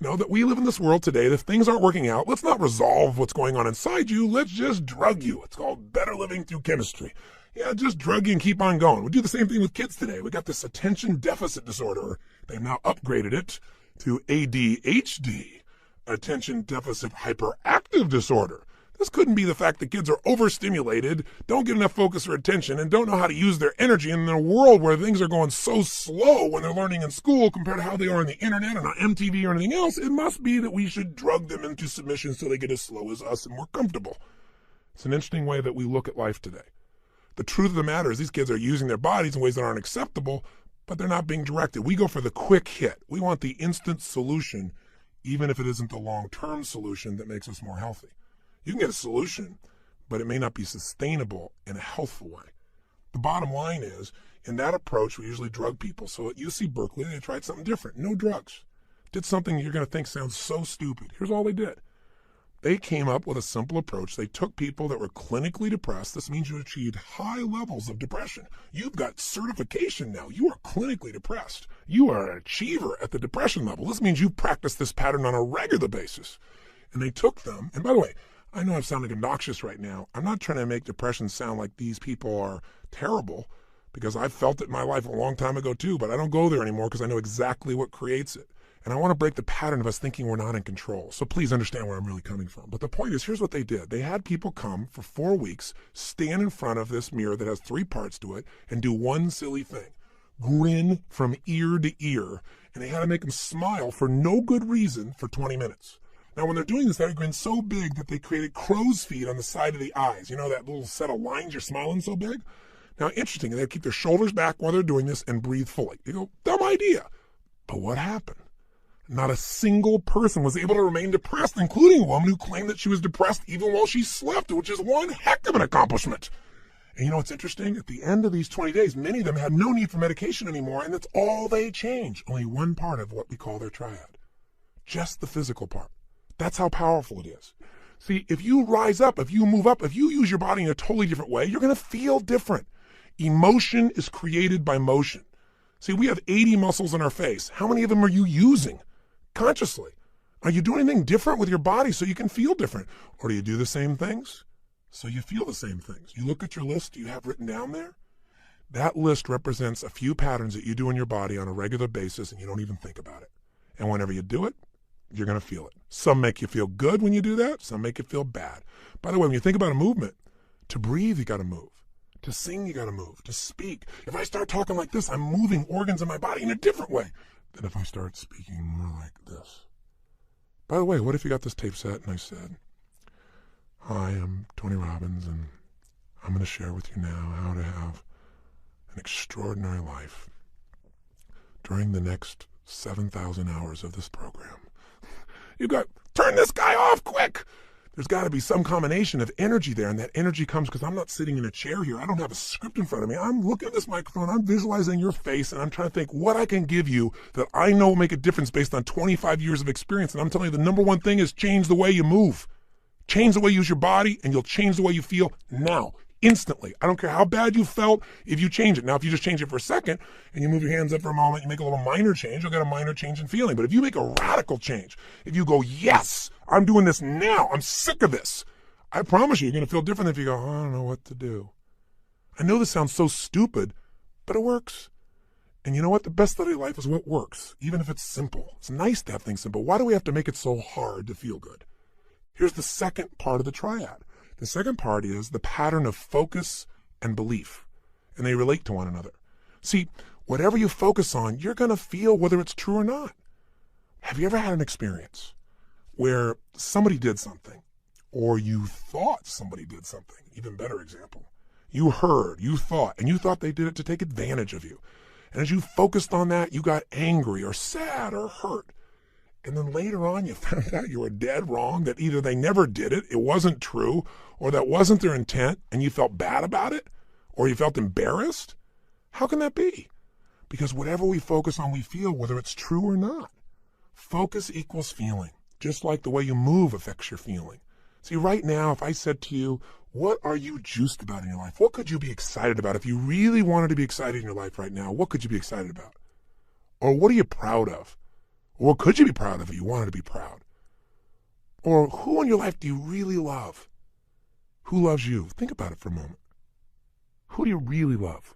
That we live in this world today, that if things aren't working out, let's not resolve what's going on inside you, let's just drug you. It's called better living through chemistry. Yeah, just drug you and keep on going. We do the same thing with kids today. We got this attention deficit disorder. They've now upgraded it to ADHD, attention deficit hyperactive disorder. This couldn't be the fact that kids are overstimulated, don't get enough focus or attention, and don't know how to use their energy in a world where things are going so slow when they're learning in school compared to how they are on the internet and on MTV or anything else. It must be that we should drug them into submission so they get as slow as us and more comfortable. It's an interesting way that we look at life today. The truth of the matter is these kids are using their bodies in ways that aren't acceptable, but they're not being directed. We go for the quick hit. We want the instant solution, even if it isn't the long-term solution that makes us more healthy. You can get a solution, but it may not be sustainable in a healthful way. The bottom line is, in that approach, we usually drug people. So at UC Berkeley, they tried something different. No drugs. Did something you're going to think sounds so stupid. Here's all they did. They came up with a simple approach. They took people that were clinically depressed. This means you achieved high levels of depression. You've got certification now. You are clinically depressed. You are an achiever at the depression level. This means you practice this pattern on a regular basis. And they took them, and by the way, I know I'm sounding obnoxious right now. I'm not trying to make depression sound like these people are terrible, because I've felt it in my life a long time ago too, but I don't go there anymore because I know exactly what creates it. And I want to break the pattern of us thinking we're not in control. So please understand where I'm really coming from. But the point is, here's what they did. They had people come for 4 weeks, stand in front of this mirror that has 3 parts to it, and do one silly thing. Grin from ear to ear. And they had to make them smile for no good reason for 20 minutes. Now, when they're doing this, they grin so big that they created crow's feet on the side of the eyes. You know, that little set of lines you're smiling so big? Now, interesting, they keep their shoulders back while they're doing this and breathe fully. You go, dumb idea. But what happened? Not a single person was able to remain depressed, including a woman who claimed that she was depressed even while she slept, which is one heck of an accomplishment. And you know what's interesting? At the end of these 20 days, many of them had no need for medication anymore, and that's all they changed. Only one part of what we call their triad. Just the physical part. That's how powerful it is. See, if you rise up, if you move up, if you use your body in a totally different way, you're going to feel different. Emotion is created by motion. See, we have 80 muscles in our face. How many of them are you using consciously? Are you doing anything different with your body so you can feel different? Or do you do the same things so you feel the same things? You look at your list you have written down there. That list represents a few patterns that you do in your body on a regular basis and you don't even think about it. And whenever you do it, you're going to feel it. Some make you feel good when you do that. Some make you feel bad. By the way, when you think about a movement, to breathe, you got to move. To sing, you got to move. To speak. If I start talking like this, I'm moving organs in my body in a different way than if I start speaking more like this. By the way, what if you got this tape set and I said, "Hi, I'm Tony Robbins, and I'm going to share with you now how to have an extraordinary life during the next 7,000 hours of this program." You got, turn this guy off quick. There's got to be some combination of energy there, and that energy comes because I'm not sitting in a chair here. I don't have a script in front of me. I'm looking at this microphone. I'm visualizing your face, and I'm trying to think what I can give you that I know will make a difference based on 25 years of experience. And I'm telling you, the number one thing is change the way you move. Change the way you use your body, and you'll change the way you feel now, instantly. I don't care how bad you felt if you change it. Now, if you just change it for a second and you move your hands up for a moment, you make a little minor change, you'll get a minor change in feeling. But if you make a radical change, if you go, yes, I'm doing this now, I'm sick of this, I promise you're going to feel different than if you go, I don't know what to do. I know this sounds so stupid, but it works. And you know what? The best study of life is what works, even if it's simple. It's nice to have things simple. Why do we have to make it so hard to feel good? Here's the second part of the triad. The second part is the pattern of focus and belief, and they relate to one another. See, whatever you focus on, you're going to feel whether it's true or not. Have you ever had an experience where somebody did something, or you thought somebody did something? Even better example. You heard, you thought, and you thought they did it to take advantage of you. And as you focused on that, you got angry or sad or hurt. And then later on, you found out you were dead wrong, that either they never did it, it wasn't true, or that wasn't their intent, and you felt bad about it, or you felt embarrassed. How can that be? Because whatever we focus on, we feel, whether it's true or not. Focus equals feeling, just like the way you move affects your feeling. See, right now, if I said to you, what are you juiced about in your life? What could you be excited about? If you really wanted to be excited in your life right now, what could you be excited about? Or what are you proud of? Or could you be proud of if you wanted to be proud? Or who in your life do you really love? Who loves you? Think about it for a moment. Who do you really love?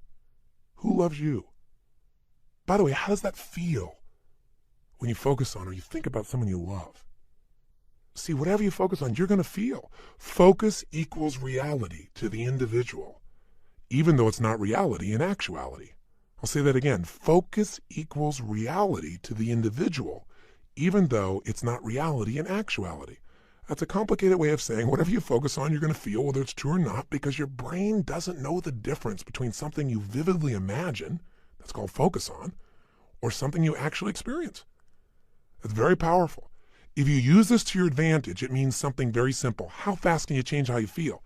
Who loves you? By the way, how does that feel when you focus on or you think about someone you love? See, whatever you focus on, you're going to feel. Focus equals reality to the individual, even though it's not reality in actuality. I'll say that again. Focus equals reality to the individual, even though it's not reality in actuality. That's a complicated way of saying whatever you focus on, you're going to feel, whether it's true or not, because your brain doesn't know the difference between something you vividly imagine, that's called focus on, or something you actually experience. It's very powerful. If you use this to your advantage, it means something very simple. How fast can you change how you feel?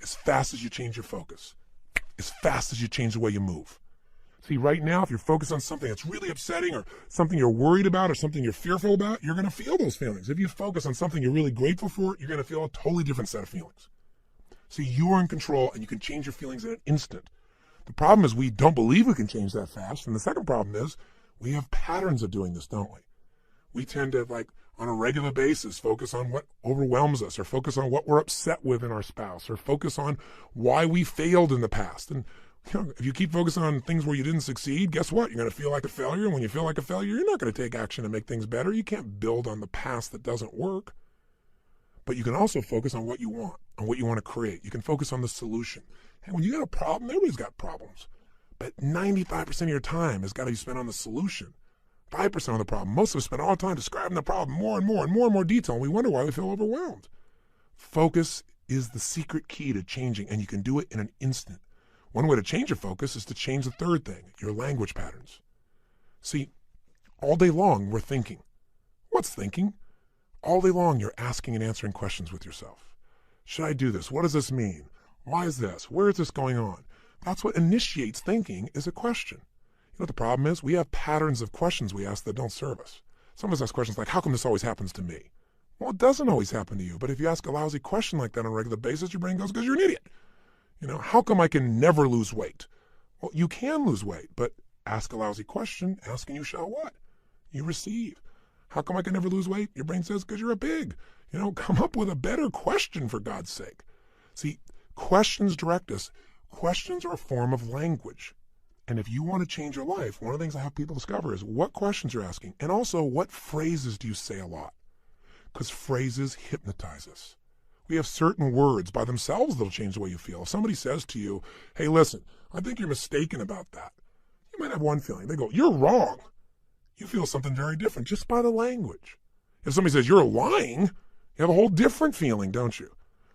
As fast as you change your focus. As fast as you change the way you move. See, right now, if you're focused on something that's really upsetting or something you're worried about or something you're fearful about, you're going to feel those feelings. If you focus on something you're really grateful for, you're going to feel a totally different set of feelings. See, you are in control and you can change your feelings in an instant. The problem is we don't believe we can change that fast. And the second problem is we have patterns of doing this, don't we? We tend to, like, on a regular basis, focus on what overwhelms us or focus on what we're upset with in our spouse or focus on why we failed in the past. And if you keep focusing on things where you didn't succeed, guess what? You're going to feel like a failure. And when you feel like a failure, you're not going to take action to make things better. You can't build on the past that doesn't work. But you can also focus on what you want, on what you want to create. You can focus on the solution. And when you got a problem, everybody's got problems. But 95% of your time has got to be spent on the solution. 5% of the problem. Most of us spend all the time describing the problem more and more and more and more detail, and we wonder why we feel overwhelmed. Focus is the secret key to changing, and you can do it in an instant. One way to change your focus is to change the third thing, your language patterns. See, all day long we're thinking. What's thinking? All day long you're asking and answering questions with yourself. Should I do this? What does this mean? Why is this? Where is this going on? That's what initiates thinking, is a question. You know what the problem is? We have patterns of questions we ask that don't serve us. Some of us ask questions like, how come this always happens to me? Well, it doesn't always happen to you. But if you ask a lousy question like that on a regular basis, your brain goes, because you're an idiot. You know, how come I can never lose weight? Well, you can lose weight, but ask a lousy question, ask and you shall what? You receive. How come I can never lose weight? Your brain says, because you're a pig. Come up with a better question, for God's sake. See, questions direct us. Questions are a form of language. And if you want to change your life, one of the things I have people discover is what questions you're asking. And also, what phrases do you say a lot? Because phrases hypnotize us. We have certain words by themselves that'll change the way you feel. If somebody says to you, hey, listen, I think you're mistaken about that. You might have one feeling. They go, you're wrong. You feel something very different just by the language. If somebody says you're lying, you have a whole different feeling, don't you?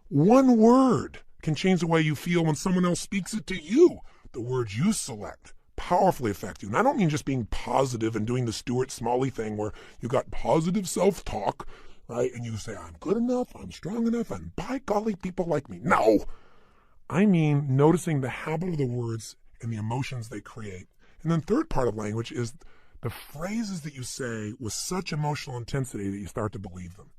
One word can change the way you feel when someone else speaks it to you. The words you select powerfully affect you. And I don't mean just being positive and doing the Stuart Smalley thing where you got positive self-talk, right? And you say, I'm good enough, I'm strong enough, and by golly, people like me. No! I mean noticing the habit of the words and the emotions they create. And then third part of language is the phrases that you say with such emotional intensity that you start to believe them.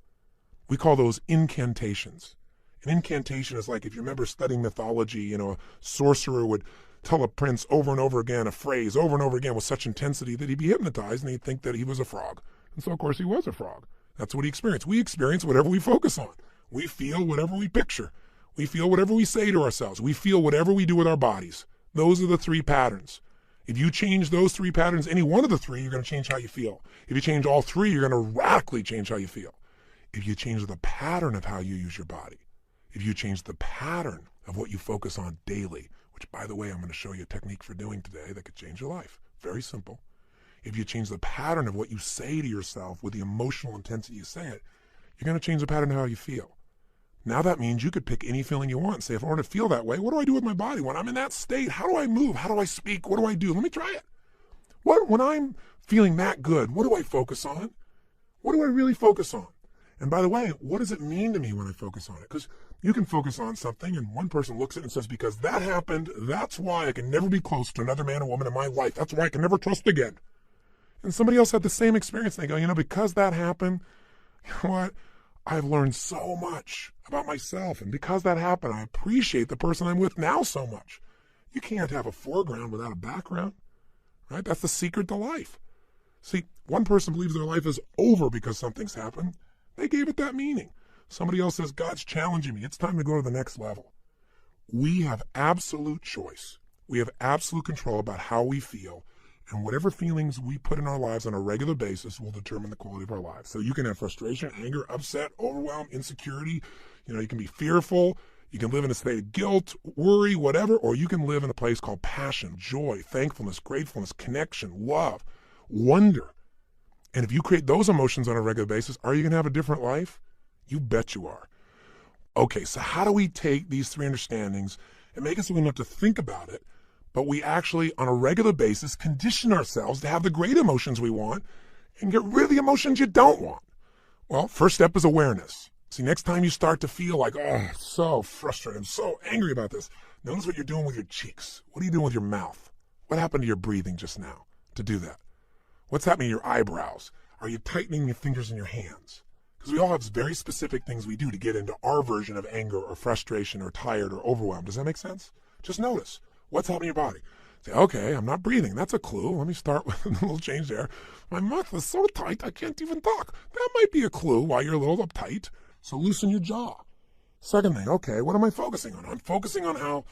We call those incantations. An incantation is like, if you remember studying mythology, a sorcerer would tell a prince over and over again a phrase over and over again with such intensity that he'd be hypnotized and he'd think that he was a frog. And so, of course, he was a frog. That's what he experienced. We experience whatever we focus on. We feel whatever we picture. We feel whatever we say to ourselves. We feel whatever we do with our bodies. Those are the three patterns. If you change those three patterns, any one of the three, you're going to change how you feel. If you change all three, you're going to radically change how you feel. If you change the pattern of how you use your body, if you change the pattern of what you focus on daily, which, by the way, I'm going to show you a technique for doing today that could change your life. Very simple. If you change the pattern of what you say to yourself with the emotional intensity you say it, you're going to change the pattern of how you feel. Now that means you could pick any feeling you want and say, if I want to feel that way, what do I do with my body? When I'm in that state, how do I move? How do I speak? What do I do? Let me try it. When I'm feeling that good, what do I focus on? What do I really focus on? And by the way, what does it mean to me when I focus on it? Because you can focus on something and one person looks at it and says, because that happened, that's why I can never be close to another man or woman in my life. That's why I can never trust again. And somebody else had the same experience. They go, because that happened, you know what? I've learned so much about myself. And because that happened, I appreciate the person I'm with now so much. You can't have a foreground without a background, right? That's the secret to life. See, one person believes their life is over because something's happened. They gave it that meaning. Somebody else says, God's challenging me. It's time to go to the next level. We have absolute choice. We have absolute control about how we feel. And whatever feelings we put in our lives on a regular basis will determine the quality of our lives. So you can have frustration, anger, upset, overwhelm, insecurity. You can be fearful. You can live in a state of guilt, worry, whatever. Or you can live in a place called passion, joy, thankfulness, gratefulness, connection, love, wonder. And if you create those emotions on a regular basis, are you going to have a different life? You bet you are. Okay, so how do we take these three understandings and make it so we don't have to think about it, but we actually, on a regular basis, condition ourselves to have the great emotions we want and get rid of the emotions you don't want? Well, first step is awareness. See, next time you start to feel like, oh, so frustrated, I'm so angry about this, notice what you're doing with your cheeks. What are you doing with your mouth? What happened to your breathing just now to do that? What's happening to your eyebrows? Are you tightening your fingers in your hands? Because we all have very specific things we do to get into our version of anger or frustration or tired or overwhelmed. Does that make sense? Just notice. What's happening in your body? Say, okay, I'm not breathing. That's a clue. Let me start with a little change there. My mouth is so tight, I can't even talk. That might be a clue why you're a little uptight. So loosen your jaw. Second thing, okay, what am I focusing on? I'm focusing on how,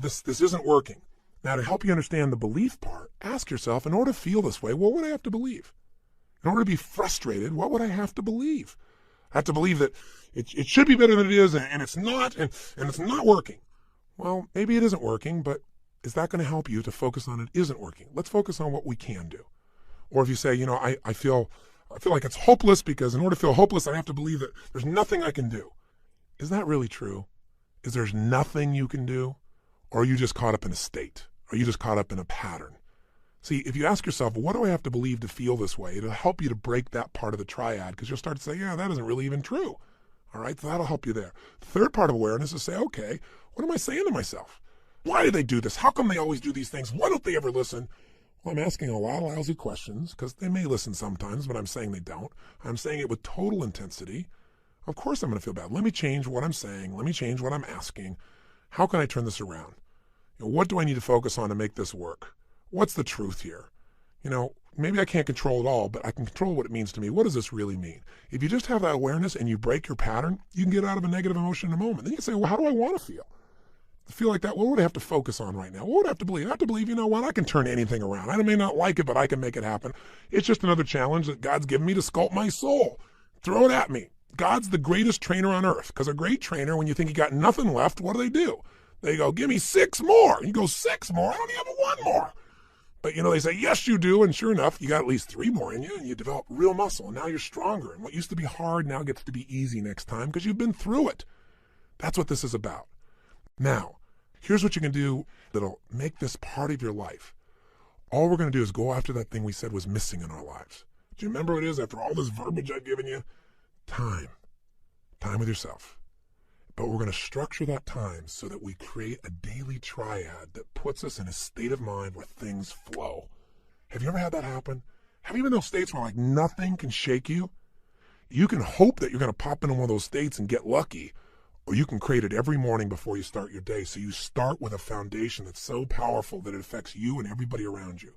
this isn't working. Now, to help you understand the belief part, ask yourself, in order to feel this way, what would I have to believe? In order to be frustrated, what would I have to believe? I have to believe that it should be better than it is, and it's not, and it's not working. Well, maybe it isn't working, but is that going to help you to focus on it isn't working? Let's focus on what we can do. Or if you say, I feel like it's hopeless because in order to feel hopeless, I have to believe that there's nothing I can do. Is that really true? Is there's nothing you can do? Or are you just caught up in a state? Are you just caught up in a pattern? See, if you ask yourself, what do I have to believe to feel this way? It'll help you to break that part of the triad because you'll start to say, yeah, that isn't really even true. All right, so that'll help you there. Third part of awareness is say, okay, what am I saying to myself? Why do they do this? How come they always do these things? Why don't they ever listen? Well, I'm asking a lot of lousy questions because they may listen sometimes, but I'm saying they don't. I'm saying it with total intensity. Of course I'm going to feel bad. Let me change what I'm saying. Let me change what I'm asking. How can I turn this around? What do I need to focus on to make this work? What's the truth here? Maybe I can't control it all, but I can control what it means to me. What does this really mean? If you just have that awareness and you break your pattern, you can get out of a negative emotion in a moment. Then you can say, well, how do I want to feel? Feel like that, what would I have to focus on right now? What would I have to believe? I have to believe, I can turn anything around. I may not like it, but I can make it happen. It's just another challenge that God's given me to sculpt my soul. Throw it at me. God's the greatest trainer on earth, because a great trainer, when you think you got nothing left, what do? They go, give me 6 more. You go, 6 more? I don't even have 1 more. But, they say, yes, you do. And sure enough, you got at least 3 more in you, and you develop real muscle. And now you're stronger. And what used to be hard now gets to be easy next time because you've been through it. That's what this is about. Now, here's what you can do that'll make this part of your life. All we're going to do is go after that thing we said was missing in our lives. Do you remember what it is after all this verbiage I've given you? Time. Time with yourself. But we're going to structure that time so that we create a daily triad that puts us in a state of mind where things flow. Have you ever had that happen? Have you been in those states where nothing can shake you? You can hope that you're going to pop into one of those states and get lucky, or you can create it every morning before you start your day. So you start with a foundation that's so powerful that it affects you and everybody around you.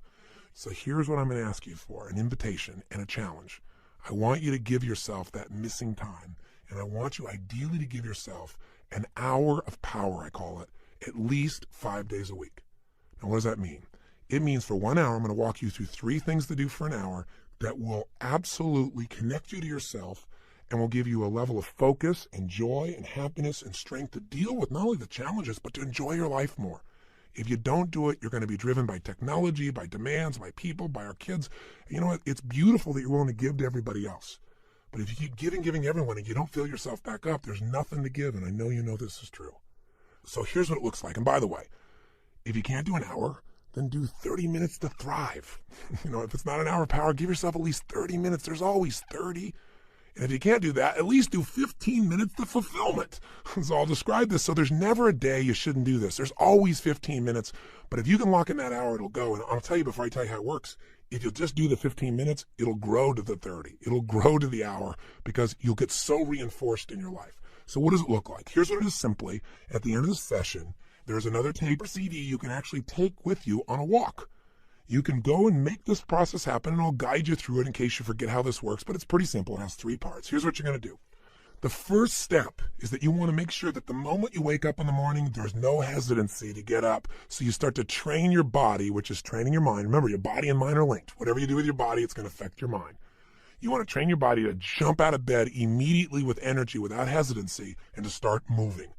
So here's what I'm going to ask you for, an invitation and a challenge. I want you to give yourself that missing time. And I want you ideally to give yourself an hour of power, I call it, at least 5 days a week. Now, what does that mean? It means for 1 hour, I'm going to walk you through 3 things to do for an hour that will absolutely connect you to yourself and will give you a level of focus and joy and happiness and strength to deal with not only the challenges, but to enjoy your life more. If you don't do it, you're going to be driven by technology, by demands, by people, by our kids. And you know what? It's beautiful that you're willing to give to everybody else. But if you keep giving everyone and you don't fill yourself back up, there's nothing to give. And I know you know this is true. So here's what it looks like. And by the way, if you can't do an hour, then do 30 minutes to thrive. If it's not an hour of power, give yourself at least 30 minutes. There's always 30. And if you can't do that, at least do 15 minutes to fulfillment. So I'll describe this. So there's never a day you shouldn't do this. There's always 15 minutes. But if you can lock in that hour, it'll go. And I'll tell you before I tell you how it works. If you'll just do the 15 minutes, it'll grow to the 30. It'll grow to the hour because you'll get so reinforced in your life. So what does it look like? Here's what it is simply. At the end of the session, there's another tape or CD you can actually take with you on a walk. You can go and make this process happen, and I'll guide you through it in case you forget how this works, but it's pretty simple. It has 3 parts. Here's what you're going to do. The first step is that you want to make sure that the moment you wake up in the morning, there's no hesitancy to get up. So you start to train your body, which is training your mind. Remember, your body and mind are linked. Whatever you do with your body, it's going to affect your mind. You want to train your body to jump out of bed immediately with energy, without hesitancy, and to start moving.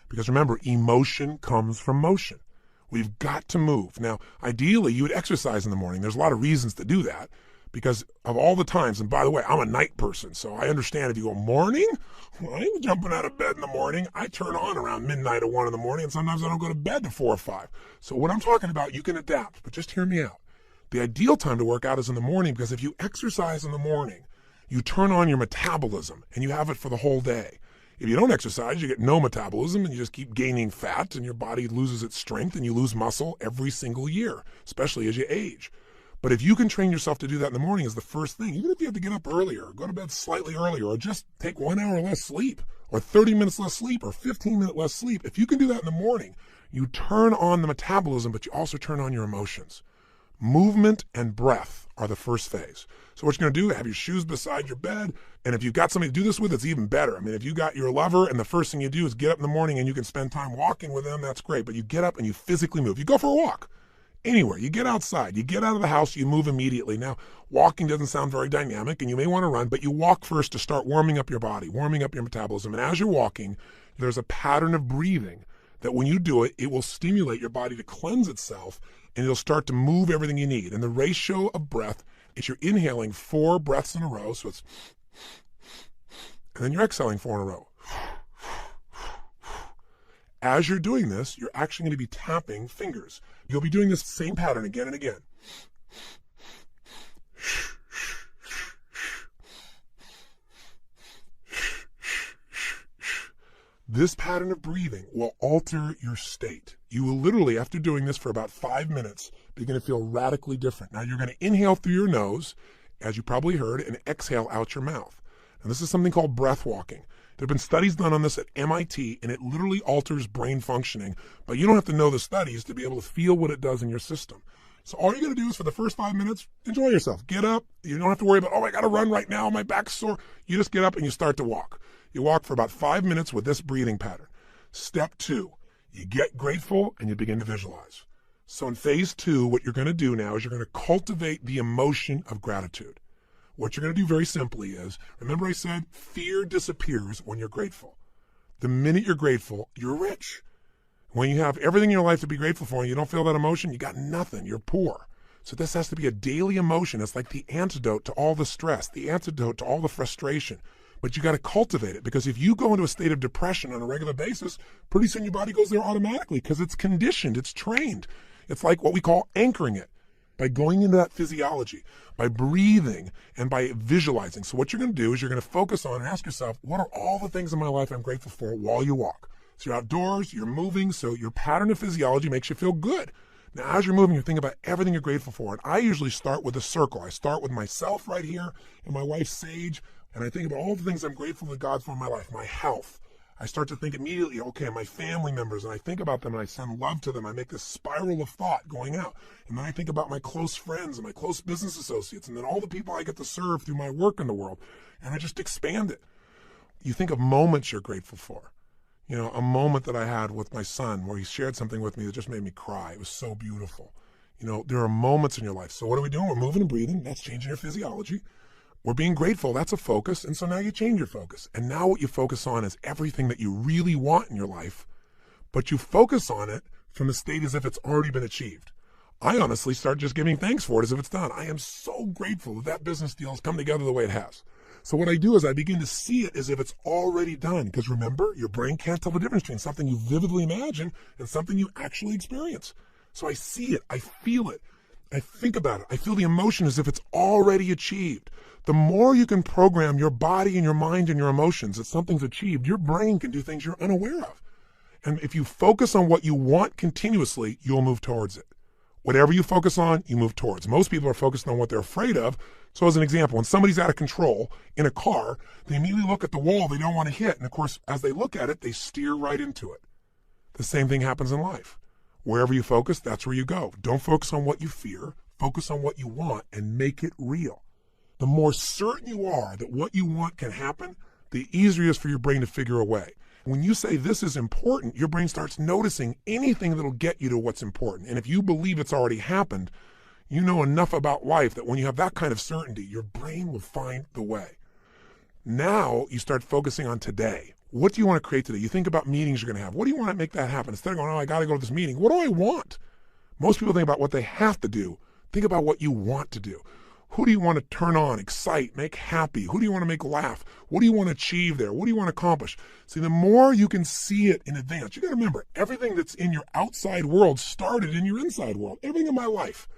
Because remember, emotion comes from motion. We've got to move. Now, ideally, you would exercise in the morning. There's a lot of reasons to do that. Because of all the times, and by the way, I'm a night person, so I understand if you go morning, well, I ain't jumping out of bed in the morning. I turn on around midnight or 1 in the morning, and sometimes I don't go to bed to 4 or 5. So what I'm talking about, you can adapt, but just hear me out. The ideal time to work out is in the morning, because if you exercise in the morning, you turn on your metabolism, and you have it for the whole day. If you don't exercise, you get no metabolism, and you just keep gaining fat, and your body loses its strength, and you lose muscle every single year, especially as you age. But if you can train yourself to do that in the morning as the first thing, even if you have to get up earlier, go to bed slightly earlier, or just take 1 hour less sleep, or 30 minutes less sleep, or 15-minute less sleep, if you can do that in the morning, you turn on the metabolism, but you also turn on your emotions. Movement and breath are the first phase. So what you're going to do, have your shoes beside your bed, and if you've got somebody to do this with, it's even better. I mean, if you got your lover and the first thing you do is get up in the morning and you can spend time walking with them, that's great. But you get up and you physically move. You go for a walk. Anywhere. You get outside. You get out of the house. You move immediately. Now, walking doesn't sound very dynamic, and you may want to run, but you walk first to start warming up your body, warming up your metabolism. And as you're walking, there's a pattern of breathing that when you do it, it will stimulate your body to cleanse itself, and it'll start to move everything you need. And the ratio of breath is you're inhaling 4 breaths in a row, so it's, and then you're exhaling 4 in a row. As you're doing this, you're actually going to be tapping fingers. You'll be doing this same pattern again and again. This pattern of breathing will alter your state. You will literally, after doing this for about 5 minutes, be going to feel radically different. Now, you're going to inhale through your nose, as you probably heard, and exhale out your mouth. And this is something called breath walking. There have been studies done on this at MIT, and it literally alters brain functioning. But you don't have to know the studies to be able to feel what it does in your system. So all you're going to do is for the first 5 minutes, enjoy yourself. Get up. You don't have to worry about, oh, I got to run right now. My back's sore. You just get up and you start to walk. You walk for about 5 minutes with this breathing pattern. Step 2, you get grateful and you begin to visualize. So in phase 2, what you're going to do now is you're going to cultivate the emotion of gratitude. What you're going to do very simply is, remember I said fear disappears when you're grateful. The minute you're grateful, you're rich. When you have everything in your life to be grateful for and you don't feel that emotion, you got nothing. You're poor. So this has to be a daily emotion. It's like the antidote to all the stress, the antidote to all the frustration. But you got to cultivate it, because if you go into a state of depression on a regular basis, pretty soon your body goes there automatically because it's conditioned, it's trained. It's like what we call anchoring it. By going into that physiology, by breathing, and by visualizing. So what you're going to do is you're going to focus on and ask yourself, what are all the things in my life I'm grateful for while you walk? So you're outdoors, you're moving, so your pattern of physiology makes you feel good. Now, as you're moving, you're thinking about everything you're grateful for. And I usually start with a circle. I start with myself right here and my wife, Sage, and I think about all the things I'm grateful to God for in my life, my health. I start to think immediately, okay, my family members, and I think about them and I send love to them. I make this spiral of thought going out. And then I think about my close friends and my close business associates and then all the people I get to serve through my work in the world. And I just expand it. You think of moments you're grateful for. You know, a moment that I had with my son where he shared something with me that just made me cry. It was so beautiful. You know, there are moments in your life. So what are we doing? We're moving and breathing. That's changing your physiology. We're being grateful. That's a focus. And so now you change your focus. And now what you focus on is everything that you really want in your life, but you focus on it from the state as if it's already been achieved. I honestly start just giving thanks for it as if it's done. I am so grateful that that business deal has come together the way it has. So what I do is I begin to see it as if it's already done. Because remember, your brain can't tell the difference between something you vividly imagine and something you actually experience. So I see it. I feel it. I think about it. I feel the emotion as if it's already achieved. The more you can program your body and your mind and your emotions that something's achieved, your brain can do things you're unaware of. And if you focus on what you want continuously, you'll move towards it. Whatever you focus on, you move towards. Most people are focused on what they're afraid of. So as an example, when somebody's out of control in a car, they immediately look at the wall they don't want to hit. And of course, as they look at it, they steer right into it. The same thing happens in life. Wherever you focus, that's where you go. Don't focus on what you fear. Focus on what you want and make it real. The more certain you are that what you want can happen, the easier it is for your brain to figure a way. When you say this is important, your brain starts noticing anything that'll get you to what's important. And if you believe it's already happened, you know enough about life that when you have that kind of certainty, your brain will find the way. Now you start focusing on today. What do you want to create today? You think about meetings you're going to have. What do you want to make that happen? Instead of going, oh, I got to go to this meeting. What do I want? Most people think about what they have to do. Think about what you want to do. Who do you want to turn on, excite, make happy? Who do you want to make laugh? What do you want to achieve there? What do you want to accomplish? See, the more you can see it in advance, you got to remember, everything that's in your outside world started in your inside world. Everything in my life,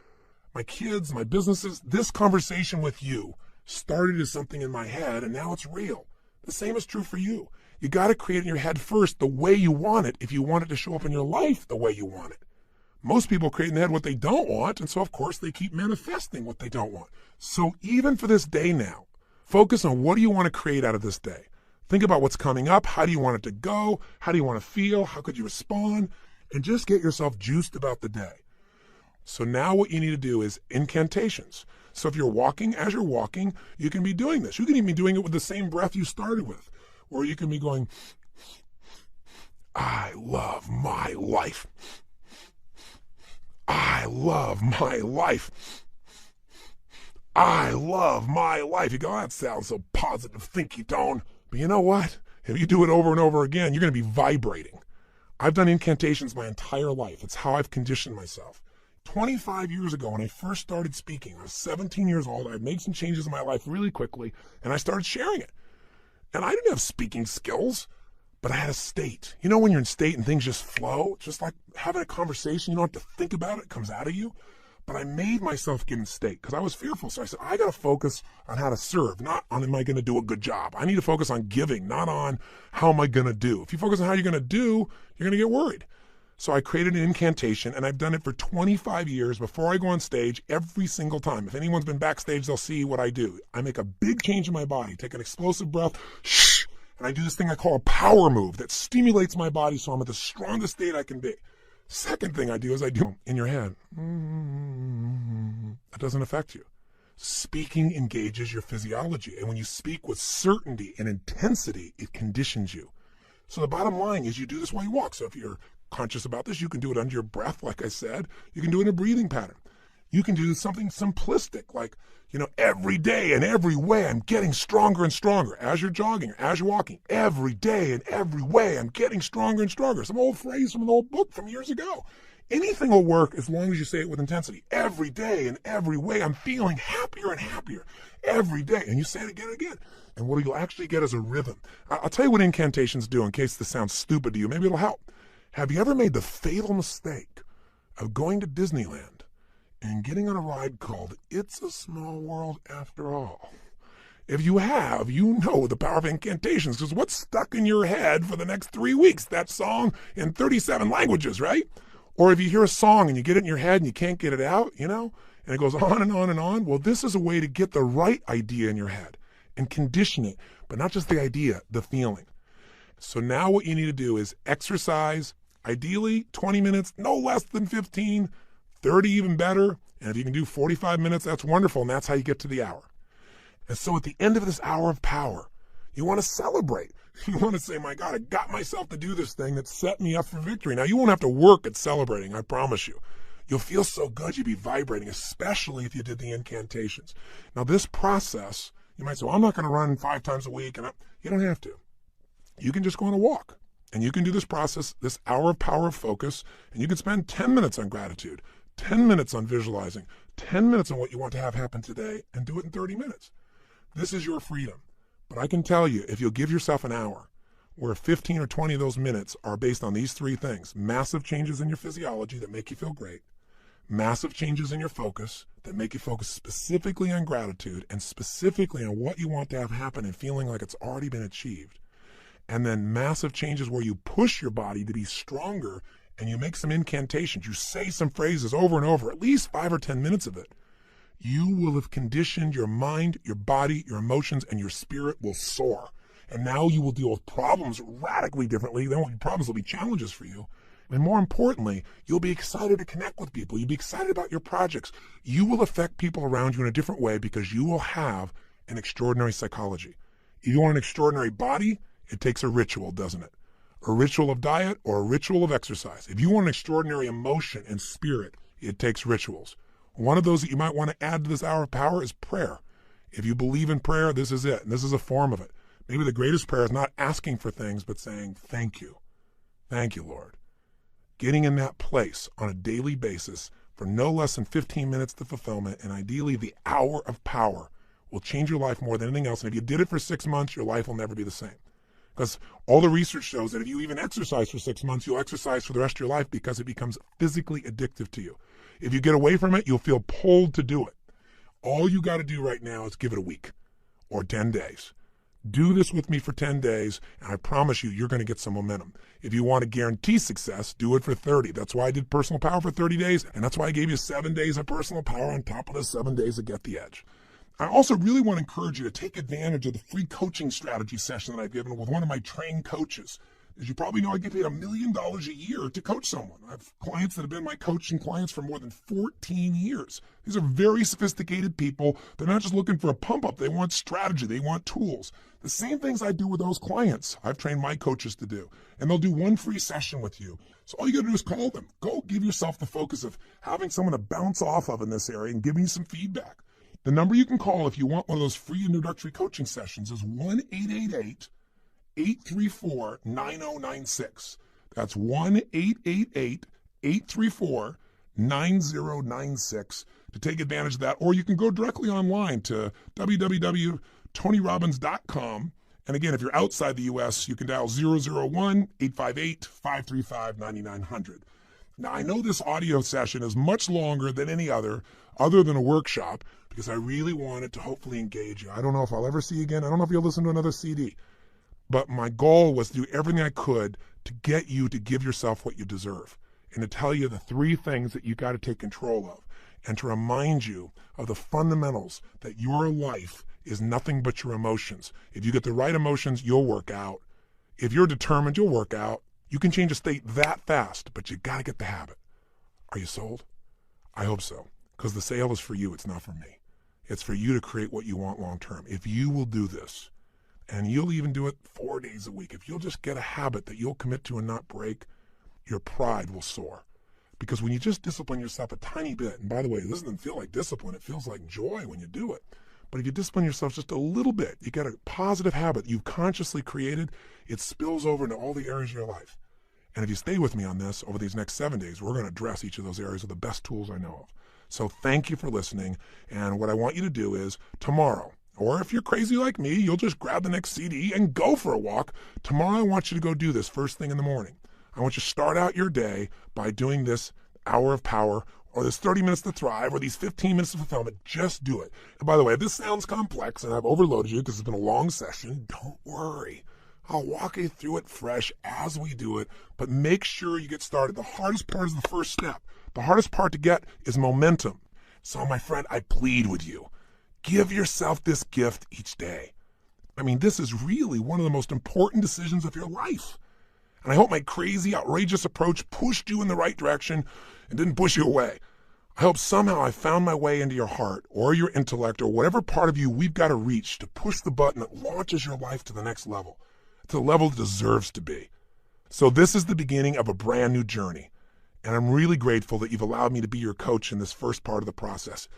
my kids, my businesses, this conversation with you started as something in my head, and now it's real. The same is true for you. You got to create in your head first the way you want it if you want it to show up in your life the way you want it. Most people create in their head what they don't want, and so of course they keep manifesting what they don't want. So even for this day now, focus on what do you want to create out of this day. Think about what's coming up. How do you want it to go? How do you want to feel? How could you respond? And just get yourself juiced about the day. So now what you need to do is incantations. So if you're walking, as you're walking, you can be doing this. You can even be doing it with the same breath you started with. Or you can be going, I love my life. I love my life. I love my life. You go, oh, that sounds so positive, thinky tone. But you know what? If you do it over and over again, you're going to be vibrating. I've done incantations my entire life. It's how I've conditioned myself. 25 years ago, when I first started speaking, I was 17 years old. I made some changes in my life really quickly, and I started sharing it. And I didn't have speaking skills, but I had a state. You know when you're in state and things just flow? Just like having a conversation, you don't have to think about it, it comes out of you. But I made myself get in state because I was fearful. So I said, I got to focus on how to serve, not on am I going to do a good job. I need to focus on giving, not on how am I going to do. If you focus on how you're going to do, you're going to get worried. So I created an incantation, and I've done it for 25 years before I go on stage every single time. If anyone's been backstage, they'll see what I do. I make a big change in my body, take an explosive breath, shh, and I do this thing I call a power move that stimulates my body so I'm at the strongest state I can be. Second thing I do is I do in your head. That doesn't affect you. Speaking engages your physiology, and when you speak with certainty and intensity, it conditions you. So the bottom line is you do this while you walk. So if you're conscious about this, you can do it under your breath, like I said. You can do it in a breathing pattern. You can do something simplistic, like, every day and every way I'm getting stronger and stronger. As you're jogging, as you're walking, every day and every way I'm getting stronger and stronger. Some old phrase from an old book from years ago. Anything will work as long as you say it with intensity. Every day and every way I'm feeling happier and happier. Every day. And you say it again and again. And what you'll actually get is a rhythm. I'll tell you what incantations do in case this sounds stupid to you. Maybe it'll help. Have you ever made the fatal mistake of going to Disneyland and getting on a ride called It's a Small World After All? If you have, you know the power of incantations, because what's stuck in your head for the next 3 weeks? That song in 37 languages, right? Or if you hear a song and you get it in your head and you can't get it out, and it goes on and on and on. Well, this is a way to get the right idea in your head and condition it, but not just the idea, the feeling. So now what you need to do is exercise, ideally 20 minutes, no less than 15, 30 even better. And if you can do 45 minutes, that's wonderful. And that's how you get to the hour. And so at the end of this hour of power, you want to celebrate. You want to say, my God, I got myself to do this thing that set me up for victory. Now, you won't have to work at celebrating, I promise you. You'll feel so good, you'll be vibrating, especially if you did the incantations. Now, this process, you might say, well, I'm not going to run 5 times a week. And you don't have to. You can just go on a walk. And you can do this process, this hour of power of focus, and you can spend 10 minutes on gratitude, 10 minutes on visualizing, 10 minutes on what you want to have happen today, and do it in 30 minutes. This is your freedom. But I can tell you, if you'll give yourself an hour, where 15 or 20 of those minutes are based on these 3 things: massive changes in your physiology that make you feel great, massive changes in your focus that make you focus specifically on gratitude and specifically on what you want to have happen and feeling like it's already been achieved, and then massive changes where you push your body to be stronger and you make some incantations, you say some phrases over and over, at least 5 or 10 minutes of it, you will have conditioned your mind, your body, your emotions, and your spirit will soar. And now you will deal with problems radically differently. They won't be problems, they'll be challenges for you. And more importantly, you'll be excited to connect with people. You'll be excited about your projects. You will affect people around you in a different way because you will have an extraordinary psychology. If you want an extraordinary body, it takes a ritual, doesn't it? A ritual of diet or a ritual of exercise. If you want an extraordinary emotion and spirit, it takes rituals. One of those that you might want to add to this hour of power is prayer. If you believe in prayer, this is it. And this is a form of it. Maybe the greatest prayer is not asking for things, but saying, thank you. Thank you, Lord. Getting in that place on a daily basis for no less than 15 minutes to fulfillment, and ideally the hour of power, will change your life more than anything else. And if you did it for 6 months, your life will never be the same. Because all the research shows that if you even exercise for 6 months, you'll exercise for the rest of your life because it becomes physically addictive to you. If you get away from it, you'll feel pulled to do it. All you got to do right now is give it a week or 10 days. Do this with me for 10 days, and I promise you, you're going to get some momentum. If you want to guarantee success, do it for 30. That's why I did personal power for 30 days, and that's why I gave you 7 days of personal power on top of the 7 days of Get the Edge. I also really want to encourage you to take advantage of the free coaching strategy session that I've given with one of my trained coaches. As you probably know, I get paid $1 million a year to coach someone. I have clients that have been my coaching clients for more than 14 years. These are very sophisticated people. They're not just looking for a pump up. They want strategy. They want tools. The same things I do with those clients, I've trained my coaches to do. And they'll do one free session with you. So all you got to do is call them. Go give yourself the focus of having someone to bounce off of in this area and giving you some feedback. The number you can call if you want one of those free introductory coaching sessions is 1-888-834-9096. That's 1-888-834-9096 to take advantage of that. Or you can go directly online to www.TonyRobbins.com. And again, if you're outside the U.S., you can dial 001-858-535-9900. Now, I know this audio session is much longer than any other than a workshop, because I really wanted to hopefully engage you. I don't know if I'll ever see you again. I don't know if you'll listen to another CD. But my goal was to do everything I could to get you to give yourself what you deserve and to tell you the 3 things that you got to take control of and to remind you of the fundamentals that your life is nothing but your emotions. If you get the right emotions, you'll work out. If you're determined, you'll work out. You can change a state that fast, but you got to get the habit. Are you sold? I hope so. because the sale is for you. It's not for me. It's for you to create what you want long term. If you will do this, and you'll even do it 4 days a week, if you'll just get a habit that you'll commit to and not break, your pride will soar. Because when you just discipline yourself a tiny bit, and by the way, this doesn't feel like discipline, it feels like joy when you do it. But if you discipline yourself just a little bit, you get a positive habit you've consciously created, it spills over into all the areas of your life. And if you stay with me on this over these next 7 days, we're going to address each of those areas with the best tools I know of. So thank you for listening. And what I want you to do is tomorrow, or if you're crazy like me, you'll just grab the next CD and go for a walk. Tomorrow I want you to go do this first thing in the morning. I want you to start out your day by doing this hour of power, or this 30 minutes to thrive, or these 15 minutes of fulfillment. Just do it. And by the way, if this sounds complex and I've overloaded you because it's been a long session, don't worry. I'll walk you through it fresh as we do it, but make sure you get started. The hardest part is the first step. The hardest part to get is momentum. So my friend, I plead with you. Give yourself this gift each day. I mean, this is really one of the most important decisions of your life. And I hope my crazy, outrageous approach pushed you in the right direction and didn't push you away. I hope somehow I found my way into your heart or your intellect or whatever part of you we've got to reach to push the button that launches your life to the next level, to the level it deserves to be. So this is the beginning of a brand new journey. And I'm really grateful that you've allowed me to be your coach in this first part of the process.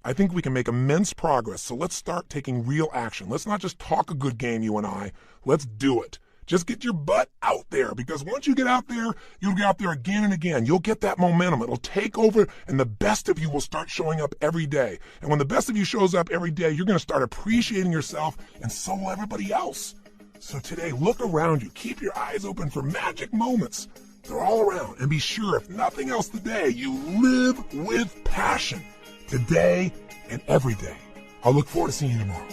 I think we can make immense progress. So let's start taking real action. Let's not just talk a good game, you and I. Let's do it. Just get your butt out there, because once you get out there, you'll get out there again and again. You'll get that momentum. It'll take over, and the best of you will start showing up every day. And when the best of you shows up every day, you're going to start appreciating yourself, and so will everybody else. So today, look around you. Keep your eyes open for magic moments. They're all around. And be sure, if nothing else today, you live with passion. Today and every day. I'll look forward to seeing you tomorrow.